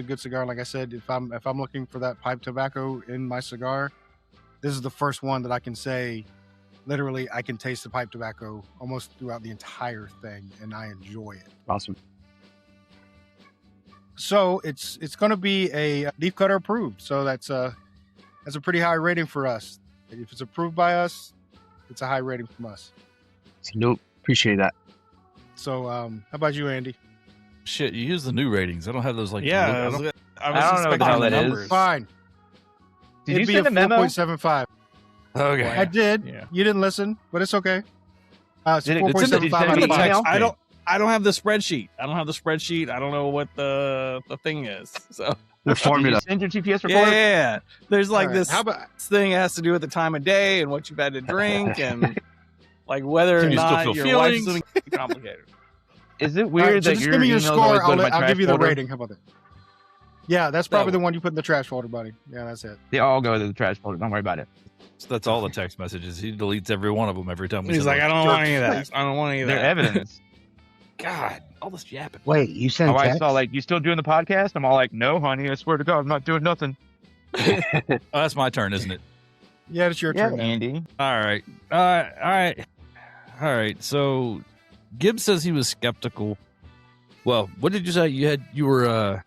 [SPEAKER 1] good cigar. Like I said, if I'm looking for that pipe tobacco in my cigar, this is the first one that I can say, literally, I can taste the pipe tobacco almost throughout the entire thing, and I enjoy it.
[SPEAKER 2] Awesome.
[SPEAKER 1] So it's going to be a leaf cutter approved. So that's a pretty high rating for us. If it's approved by us, it's a high rating from us.
[SPEAKER 2] Nope. Appreciate that.
[SPEAKER 1] So how about you, Andy?
[SPEAKER 3] Shit, you use the new ratings. I don't have those like.
[SPEAKER 4] Yeah,
[SPEAKER 3] I
[SPEAKER 4] I
[SPEAKER 3] don't-
[SPEAKER 4] don't know
[SPEAKER 6] I don't know what the hell that is.
[SPEAKER 1] Fine.
[SPEAKER 6] Did
[SPEAKER 1] It'd
[SPEAKER 6] you
[SPEAKER 1] be
[SPEAKER 6] send a memo?
[SPEAKER 1] 4.75.
[SPEAKER 3] Okay.
[SPEAKER 1] I did.
[SPEAKER 4] Yeah.
[SPEAKER 1] You didn't listen, but it's okay. It's
[SPEAKER 6] Did it-
[SPEAKER 3] It's in the-
[SPEAKER 1] 4.75
[SPEAKER 6] did
[SPEAKER 1] out
[SPEAKER 6] you
[SPEAKER 1] of
[SPEAKER 6] send me
[SPEAKER 1] 5.
[SPEAKER 6] email?
[SPEAKER 4] I don't have the spreadsheet. I don't know what the thing is. So
[SPEAKER 2] The
[SPEAKER 6] Did
[SPEAKER 2] formula.
[SPEAKER 6] you send your GPS report?
[SPEAKER 4] yeah, there's like
[SPEAKER 1] All right.
[SPEAKER 4] this
[SPEAKER 1] How about
[SPEAKER 4] thing that has to do with the time of day and what you've had to drink and like whether or
[SPEAKER 3] Do you still
[SPEAKER 4] not
[SPEAKER 3] feel
[SPEAKER 4] your wife's
[SPEAKER 3] feelings?
[SPEAKER 4] doing complicated.
[SPEAKER 6] Is it
[SPEAKER 1] all
[SPEAKER 6] weird
[SPEAKER 1] right, so
[SPEAKER 6] that
[SPEAKER 1] just
[SPEAKER 6] your
[SPEAKER 1] give me your
[SPEAKER 6] emails
[SPEAKER 1] score.
[SPEAKER 6] always go to my
[SPEAKER 1] I'll
[SPEAKER 6] trash
[SPEAKER 1] give you the
[SPEAKER 6] folder?
[SPEAKER 1] rating. How about that? Yeah, that's probably the one you put in the trash folder, buddy. Yeah, that's it.
[SPEAKER 6] They all go to the trash folder. Don't worry about it.
[SPEAKER 3] So that's all the text messages. He deletes every one of them every time we
[SPEAKER 4] He's
[SPEAKER 3] send
[SPEAKER 4] like, I
[SPEAKER 3] one.
[SPEAKER 4] don't want any of that. I don't want any of
[SPEAKER 6] They're
[SPEAKER 4] that.
[SPEAKER 6] evidence.
[SPEAKER 3] God, all this yapping.
[SPEAKER 5] Wait, you
[SPEAKER 6] My
[SPEAKER 5] sent
[SPEAKER 6] wife
[SPEAKER 5] text?
[SPEAKER 6] saw like, you still doing the podcast? I'm all like, no, honey. I swear to God, I'm not doing nothing.
[SPEAKER 3] Oh, that's my turn, isn't it?
[SPEAKER 1] Yeah, it's your
[SPEAKER 6] Yeah,
[SPEAKER 1] turn. now.
[SPEAKER 6] Andy.
[SPEAKER 3] All right. All right. So Gibbs says he was skeptical. Well, what did you say? You were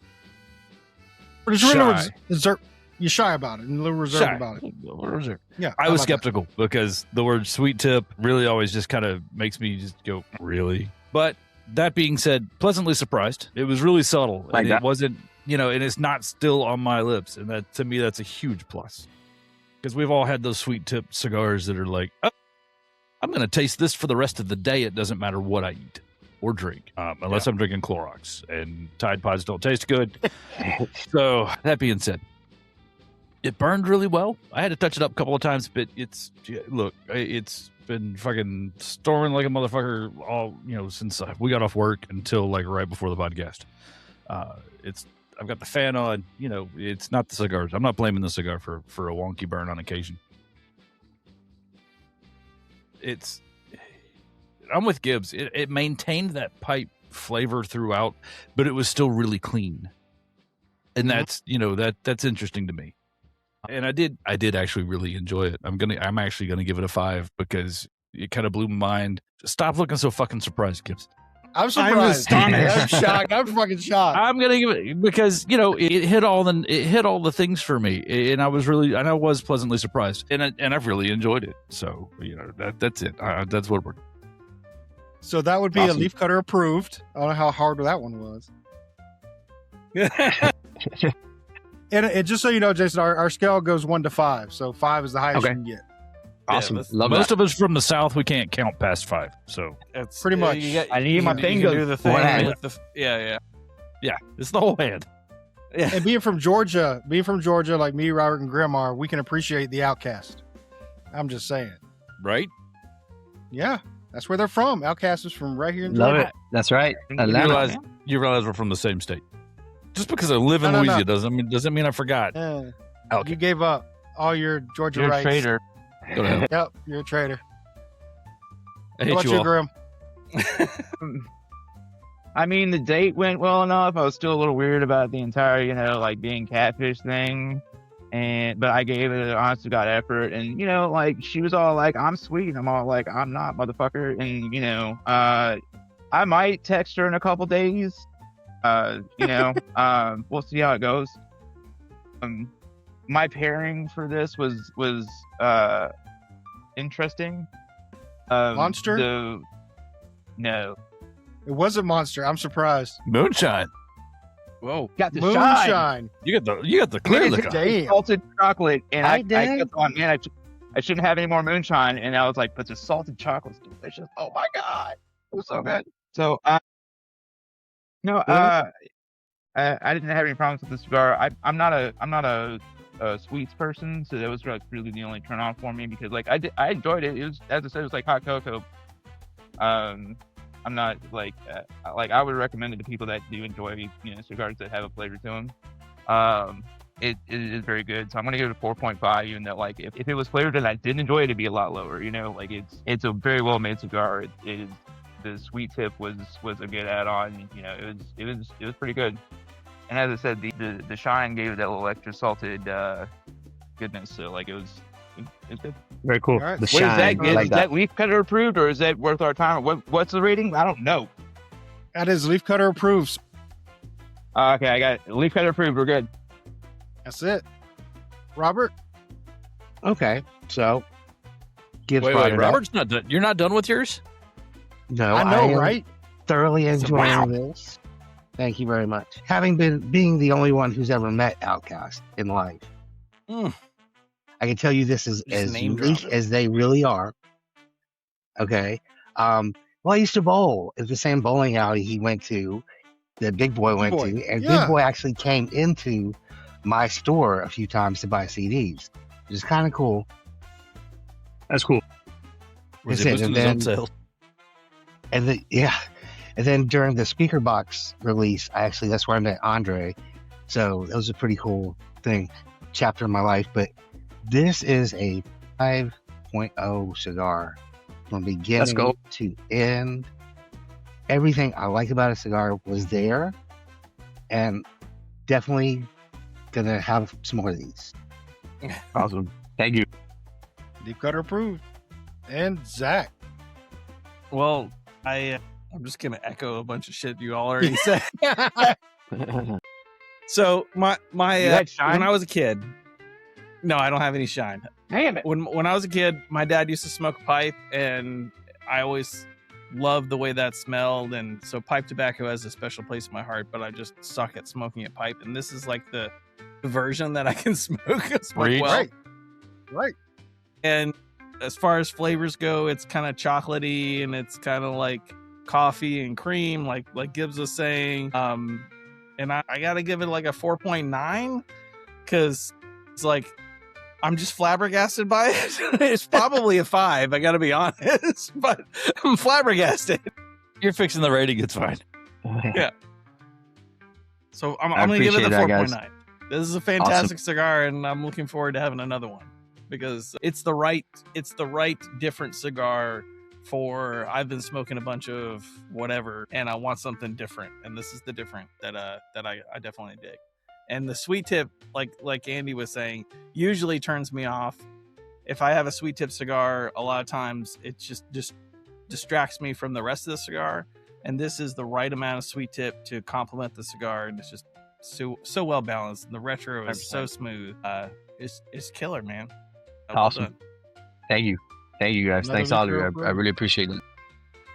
[SPEAKER 1] But it's really
[SPEAKER 3] Shy.
[SPEAKER 1] you're shy about it and a little reserved
[SPEAKER 3] shy.
[SPEAKER 1] about it.
[SPEAKER 3] Reserved.
[SPEAKER 1] Yeah,
[SPEAKER 3] I
[SPEAKER 1] how
[SPEAKER 3] was
[SPEAKER 1] about that?
[SPEAKER 3] skeptical because the word sweet tip really always just kind of makes me just go, really? But that being said, pleasantly surprised. It was really subtle.
[SPEAKER 2] Like
[SPEAKER 3] and
[SPEAKER 2] that.
[SPEAKER 3] it wasn't, and it's not still on my lips. And that, to me, that's a huge plus. Because we've all had those sweet tip cigars that are like, oh, I'm going to taste this for the rest of the day. It doesn't matter what I eat or drink, unless I'm drinking Clorox. And Tide Pods don't taste good. So that being said, it burned really well. I had to touch it up a couple of times, but it's been fucking storming like a motherfucker all since we got off work until like right before the podcast. I've got the fan on. It's not the cigars. I'm not blaming the cigar for a wonky burn on occasion. I'm with Gibbs. It maintained that pipe flavor throughout, but it was still really clean, and that's that's interesting to me. And I did actually really enjoy it. I'm actually gonna give it a 5 because it kind of blew my mind. Stop looking so fucking surprised, Gibbs.
[SPEAKER 1] I'm surprised.
[SPEAKER 4] astonished.
[SPEAKER 1] I'm shocked. I'm fucking shocked.
[SPEAKER 3] I'm gonna give it because it hit all the things for me, and I was pleasantly surprised, and I've really enjoyed it. So that's it. That's what we're.
[SPEAKER 1] So that would be
[SPEAKER 2] Awesome.
[SPEAKER 1] a leaf cutter approved. I don't know how hard that one was. And just so you know, Jason, our scale goes 1 to 5. So 5 is the highest
[SPEAKER 2] Okay.
[SPEAKER 1] you can get.
[SPEAKER 2] Awesome.
[SPEAKER 4] let's-
[SPEAKER 2] Love
[SPEAKER 3] Most
[SPEAKER 2] that.
[SPEAKER 3] of us from the South, we can't count past 5. So
[SPEAKER 4] It's
[SPEAKER 1] Pretty much.
[SPEAKER 6] I need my
[SPEAKER 4] you
[SPEAKER 6] fingers.
[SPEAKER 4] can do the thing
[SPEAKER 6] One hand.
[SPEAKER 4] with the yeah.
[SPEAKER 3] yeah, it's the whole hand.
[SPEAKER 1] And being from Georgia, like me, Robert, and Grandma, we can appreciate the Outcast. I'm just saying.
[SPEAKER 3] Right?
[SPEAKER 1] Yeah, that's where they're from. Outcast is from right here in
[SPEAKER 2] Love
[SPEAKER 1] Georgia.
[SPEAKER 2] it. That's right.
[SPEAKER 6] You
[SPEAKER 2] Atlanta.
[SPEAKER 3] You realize we're from the same state. Just because I live in
[SPEAKER 1] No, no, no.
[SPEAKER 3] Louisiana doesn't mean I forgot.
[SPEAKER 1] Yeah.
[SPEAKER 3] Okay.
[SPEAKER 1] You gave up all your Georgia
[SPEAKER 6] You're a
[SPEAKER 1] rights.
[SPEAKER 6] traitor.
[SPEAKER 3] Go to hell.
[SPEAKER 1] Yep, you're a traitor.
[SPEAKER 3] I
[SPEAKER 1] How
[SPEAKER 3] hate
[SPEAKER 1] about
[SPEAKER 3] you
[SPEAKER 1] you,
[SPEAKER 3] all.
[SPEAKER 1] Grim?
[SPEAKER 6] I mean, the date went well enough. I was still a little weird about the entire, like being catfish thing. but I gave it an honest to God effort, and like she was all like, I'm sweet, and I'm all like, I'm not, motherfucker. And I might text her in a couple days. We'll see how it goes. My pairing for this was interesting.
[SPEAKER 1] Monster?
[SPEAKER 6] No.
[SPEAKER 1] It wasn't Monster. I'm surprised.
[SPEAKER 3] Moonshine.
[SPEAKER 4] Whoa.
[SPEAKER 6] Got the shine.
[SPEAKER 1] Moonshine.
[SPEAKER 3] You got the clear liquor.
[SPEAKER 1] Damn.
[SPEAKER 6] Salted chocolate, and I
[SPEAKER 5] did.
[SPEAKER 6] kept on, man, I shouldn't have any more moonshine, and I was like, but the salted chocolate's delicious. Oh my god, it was so good. So, I didn't have any problems with the cigar. I'm not a sweets person, so that was really the only turn on for me, because like I enjoyed it. It was, as I said, it was like hot cocoa. I'm not like I would recommend it to people that do enjoy cigars that have a flavor to them. It is very good, so I'm gonna give it a 4.5. Even though like if it was flavored and I didn't enjoy it, it'd be a lot lower. Like it's a very well made cigar. It is, the sweet tip was a good add on. It was pretty good. And as I said, the shine gave it that little extra salted goodness. So like it's good.
[SPEAKER 2] Very cool.
[SPEAKER 1] All right.
[SPEAKER 2] The
[SPEAKER 6] What is that?
[SPEAKER 2] shine. I like
[SPEAKER 6] Is that leaf cutter approved, or is that worth our time? What's the rating? I don't know.
[SPEAKER 1] That is Leaf Cutter approves.
[SPEAKER 6] Okay, I got it. Leaf cutter approved. We're good.
[SPEAKER 1] That's it. Robert?
[SPEAKER 5] Okay, so Gibbs
[SPEAKER 3] Wait,
[SPEAKER 5] brought it up.
[SPEAKER 3] Robert's not done. You're not done with yours?
[SPEAKER 5] No,
[SPEAKER 1] I know,
[SPEAKER 5] am
[SPEAKER 1] right?
[SPEAKER 5] Thoroughly enjoying
[SPEAKER 3] Wow.
[SPEAKER 5] this. Thank you very much. Having being the only one who's ever met Outcast in life,
[SPEAKER 4] Mm.
[SPEAKER 5] I can tell you this is
[SPEAKER 4] Just
[SPEAKER 5] as
[SPEAKER 4] name
[SPEAKER 5] unique
[SPEAKER 4] drop it.
[SPEAKER 5] as they really are. Okay. Well, I used to bowl at the same bowling alley he went to, that Big Boy went
[SPEAKER 1] Boy,
[SPEAKER 5] to, and
[SPEAKER 1] yeah.
[SPEAKER 5] Big Boy actually came into my store a few times to buy CDs, which is kind of cool.
[SPEAKER 2] That's cool.
[SPEAKER 3] Was
[SPEAKER 5] That's
[SPEAKER 3] he
[SPEAKER 5] it,
[SPEAKER 3] boosting
[SPEAKER 5] and
[SPEAKER 3] his own
[SPEAKER 5] then-
[SPEAKER 3] sales?
[SPEAKER 5] And then during the speaker box release, that's where I met Andre. So that was a pretty cool chapter in my life. But this is a 5.0 cigar from beginning
[SPEAKER 2] go.
[SPEAKER 5] to end. Everything I like about a cigar was there, and definitely gonna have some more of these.
[SPEAKER 2] Awesome. Thank you.
[SPEAKER 1] Leaf Cutter approved. And Zach.
[SPEAKER 4] Well, I'm just gonna echo a bunch of shit you all already said. So my
[SPEAKER 6] You had shine?
[SPEAKER 4] when I was a kid, no, I don't have any shine.
[SPEAKER 6] Damn it.
[SPEAKER 4] When I was a kid, my dad used to smoke a pipe, and I always loved the way that smelled. And so pipe tobacco has a special place in my heart. But I just suck at smoking a pipe, and this is like the version that I can smoke
[SPEAKER 3] Reach.
[SPEAKER 4] well.
[SPEAKER 1] Right.
[SPEAKER 4] And as far as flavors go, it's kind of chocolatey, and it's kind of like coffee and cream, like Gibbs was saying. And I gotta give it like a 4.9, because it's like I'm just flabbergasted by it. It's probably a 5, I gotta be honest, but I'm flabbergasted.
[SPEAKER 3] You're fixing the rating. It's fine.
[SPEAKER 4] So I'm
[SPEAKER 2] I
[SPEAKER 4] gonna give it the
[SPEAKER 2] appreciate that, guys.
[SPEAKER 4] 4.9. This is a fantastic cigar, and I'm looking forward to having another one, because it's the right different cigar for I've been smoking a bunch of whatever, and I want something different, and this is the different that I definitely dig. And the sweet tip, like Andy was saying, usually turns me off. If I have a sweet tip cigar, a lot of times it just distracts me from the rest of the cigar, and this is the right amount of sweet tip to complement the cigar, and it's just so well balanced. And the retro is so smooth. It's killer, man. Well
[SPEAKER 2] Awesome.
[SPEAKER 4] done.
[SPEAKER 2] Thank you. Thank you, guys.
[SPEAKER 1] Another
[SPEAKER 2] Thanks,
[SPEAKER 1] Leaf
[SPEAKER 2] Oliver.
[SPEAKER 1] Cutter
[SPEAKER 2] I really appreciate it.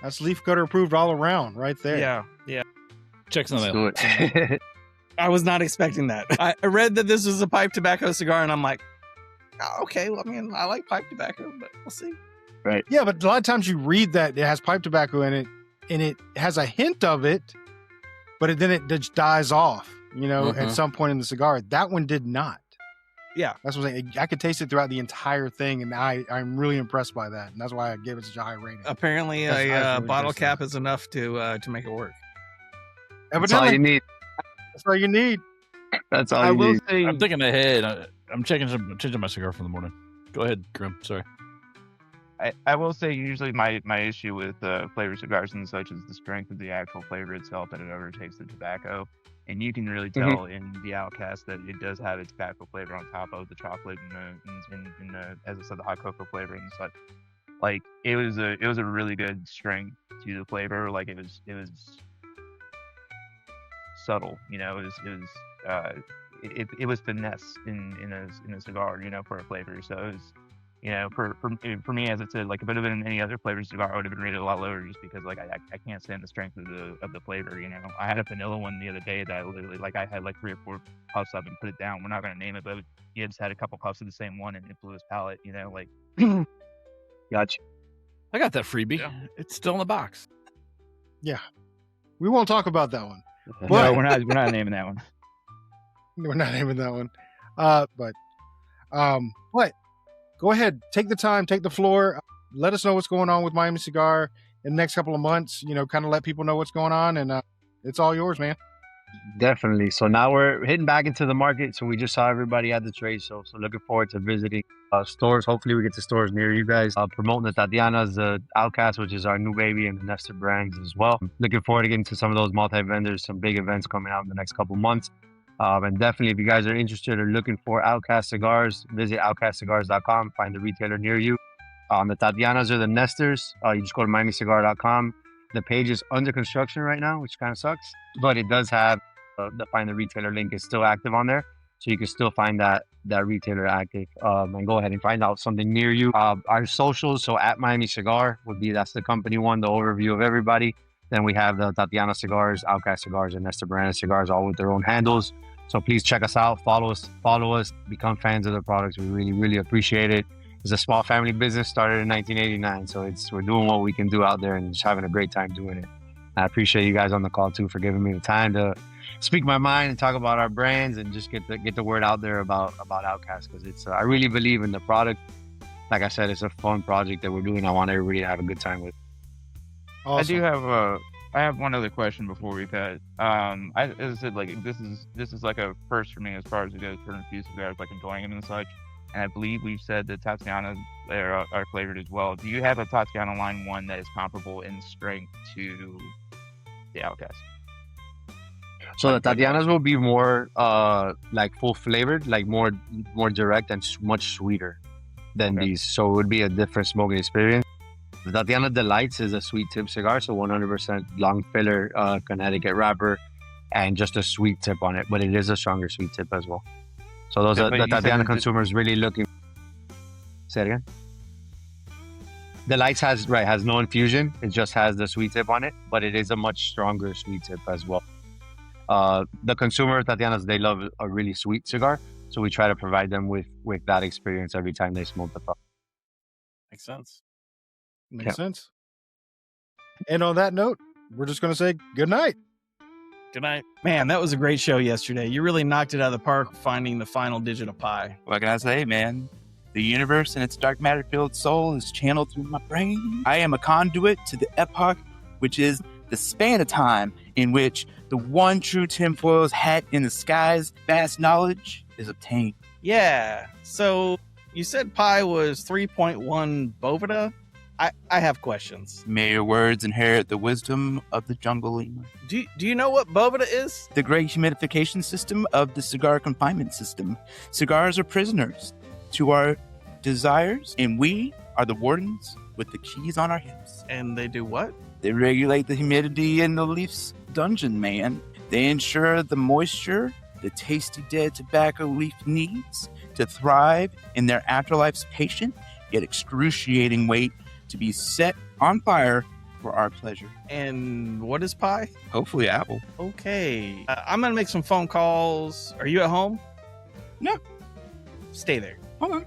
[SPEAKER 1] That's Leaf Cutter approved all around right there.
[SPEAKER 4] Yeah.
[SPEAKER 3] Checks in the
[SPEAKER 2] Let's
[SPEAKER 3] mail.
[SPEAKER 2] do it.
[SPEAKER 4] I was not expecting that. I read that this was a pipe tobacco cigar, and I'm like, oh, okay. Well, I mean, I like pipe tobacco, but we'll see.
[SPEAKER 1] Yeah, but a lot of times you read that it has pipe tobacco in it, and it has a hint of it, but then it just dies off, at some point in the cigar. That one did not.
[SPEAKER 4] Yeah.
[SPEAKER 1] That's what I'm saying. I could taste it throughout the entire thing, and I'm really impressed by that. And that's why I gave it such a high rating.
[SPEAKER 4] Apparently,
[SPEAKER 1] That's
[SPEAKER 4] a
[SPEAKER 1] really
[SPEAKER 4] bottle
[SPEAKER 1] interesting.
[SPEAKER 4] cap is enough to make it work.
[SPEAKER 2] That's all you
[SPEAKER 1] Evidently,
[SPEAKER 2] need.
[SPEAKER 1] that's all you need.
[SPEAKER 2] That's all
[SPEAKER 6] I
[SPEAKER 2] you
[SPEAKER 6] will
[SPEAKER 2] need.
[SPEAKER 6] say,
[SPEAKER 3] I'm thinking ahead. I'm changing my cigar for the morning. Go ahead, Grim. Sorry.
[SPEAKER 6] I will say usually my issue with flavored cigars and such is the strength of the actual flavor itself that it overtakes the tobacco. And you can really tell in the Outcast that it does have its tobacco flavor on top of the chocolate and the, as I said, the hot cocoa flavor and such. Like it was a really good strength to the flavor. Like it was subtle, you know. It was finesse in a cigar, you know, for a flavor. So it was, you know, for me, as I said, like if it would have been any other flavored cigar, I would have been rated a lot lower just because like I can't stand the strength of the flavor. You know, I had a vanilla one the other day that I literally like I had like 3 or 4 puffs of and put it down. We're not gonna name it, but he just had a couple puffs of the same one and it blew his palate. You know, like.
[SPEAKER 2] Gotcha.
[SPEAKER 3] I got that freebie.
[SPEAKER 4] Yeah.
[SPEAKER 3] It's still in the box.
[SPEAKER 1] Yeah. We won't talk about that one.
[SPEAKER 6] No, we're not naming that one.
[SPEAKER 1] We're not naming that one. But go ahead, take the time, take the floor. Let us know what's going on with Miami Cigar in the next couple of months. You know, kind of let people know what's going on, and it's all yours, man.
[SPEAKER 2] Definitely. So now we're hitting back into the market. So we just saw everybody at the trade show. So looking forward to visiting stores. Hopefully we get to stores near you guys. Promoting the Tatiana's, the Outcast, which is our new baby, and the Nestor brands as well. Looking forward to getting to some of those multi-vendors, some big events coming out in the next couple months. And definitely, if you guys are interested or looking for Outcast cigars, visit outcastcigars.com. Find the retailer near you. The Tatianas or the Nestors, you just go to miamicigar.com. The page is under construction right now, which kind of sucks, but it does have the find the retailer link is still active on there, so you can still find that retailer active and go ahead and find out something near you. Our socials, so at Miami Cigar would be, that's the company one, the overview of everybody. Then we have the Tatiana Cigars, Outcast Cigars, and Nestor Miranda Cigars, all with their own handles. So please check us out, follow us, become fans of the products. We really, really appreciate it. It's a small family business, started in 1989. So we're doing what we can do out there and just having a great time doing it. I appreciate you guys on the call too for giving me the time to speak my mind and talk about our brands and just get the word out there about Outcast, because it's I really believe in the product. Like I said, it's a fun project that we're doing. I want everybody to have a good time with.
[SPEAKER 1] Awesome.
[SPEAKER 6] I have one other question before we cut. As I said, like this is like a first for me as far as it goes for infused cigars, like enjoying them and such. And I believe we've said that Tatiana are flavored as well. Do you have a Tatiana line one that is comparable in strength to the Outcast?
[SPEAKER 2] So the Tatianas will be more like full flavored, like more direct and much sweeter than these. So it would be a different smoking experience. The Tatiana Delights is a sweet tip cigar, so 100% long filler Connecticut wrapper and just a sweet tip on it, but it is a stronger sweet tip as well. So those are the Tatiana consumers really looking. Say it again. The Lights has no infusion. It just has the sweet tip on it, but it is a much stronger sweet tip as well. The consumer Tatianas, they love a really sweet cigar, so we try to provide them with that experience every time they smoke the product.
[SPEAKER 4] Makes sense.
[SPEAKER 1] Makes sense. And on that note, we're just going to say good night.
[SPEAKER 4] Good night. Man, that was a great show yesterday. You really knocked it out of the park finding the final digit of pi.
[SPEAKER 7] What can I say, man? The universe and its dark matter-filled soul is channeled through my brain. I am a conduit to the epoch, which is the span of time in which the one true tinfoil's hat in the sky's vast knowledge is obtained.
[SPEAKER 4] Yeah. So you said pi was 3.1 Bovida? I have questions.
[SPEAKER 7] May your words inherit the wisdom of the jungle lemur.
[SPEAKER 4] Do you know what Bovida is?
[SPEAKER 7] The great humidification system of the cigar confinement system. Cigars are prisoners to our desires, and we are the wardens with the keys on our hips.
[SPEAKER 4] And they do what?
[SPEAKER 7] They regulate the humidity in the leaf's dungeon, man. They ensure the moisture the tasty dead tobacco leaf needs to thrive in their afterlife's patient yet excruciating wait to be set on fire for our pleasure.
[SPEAKER 4] And what is pi?
[SPEAKER 7] Hopefully apple.
[SPEAKER 4] Okay. I'm going to make some phone calls. Are you at home?
[SPEAKER 7] No.
[SPEAKER 4] Stay there.
[SPEAKER 7] Hold on.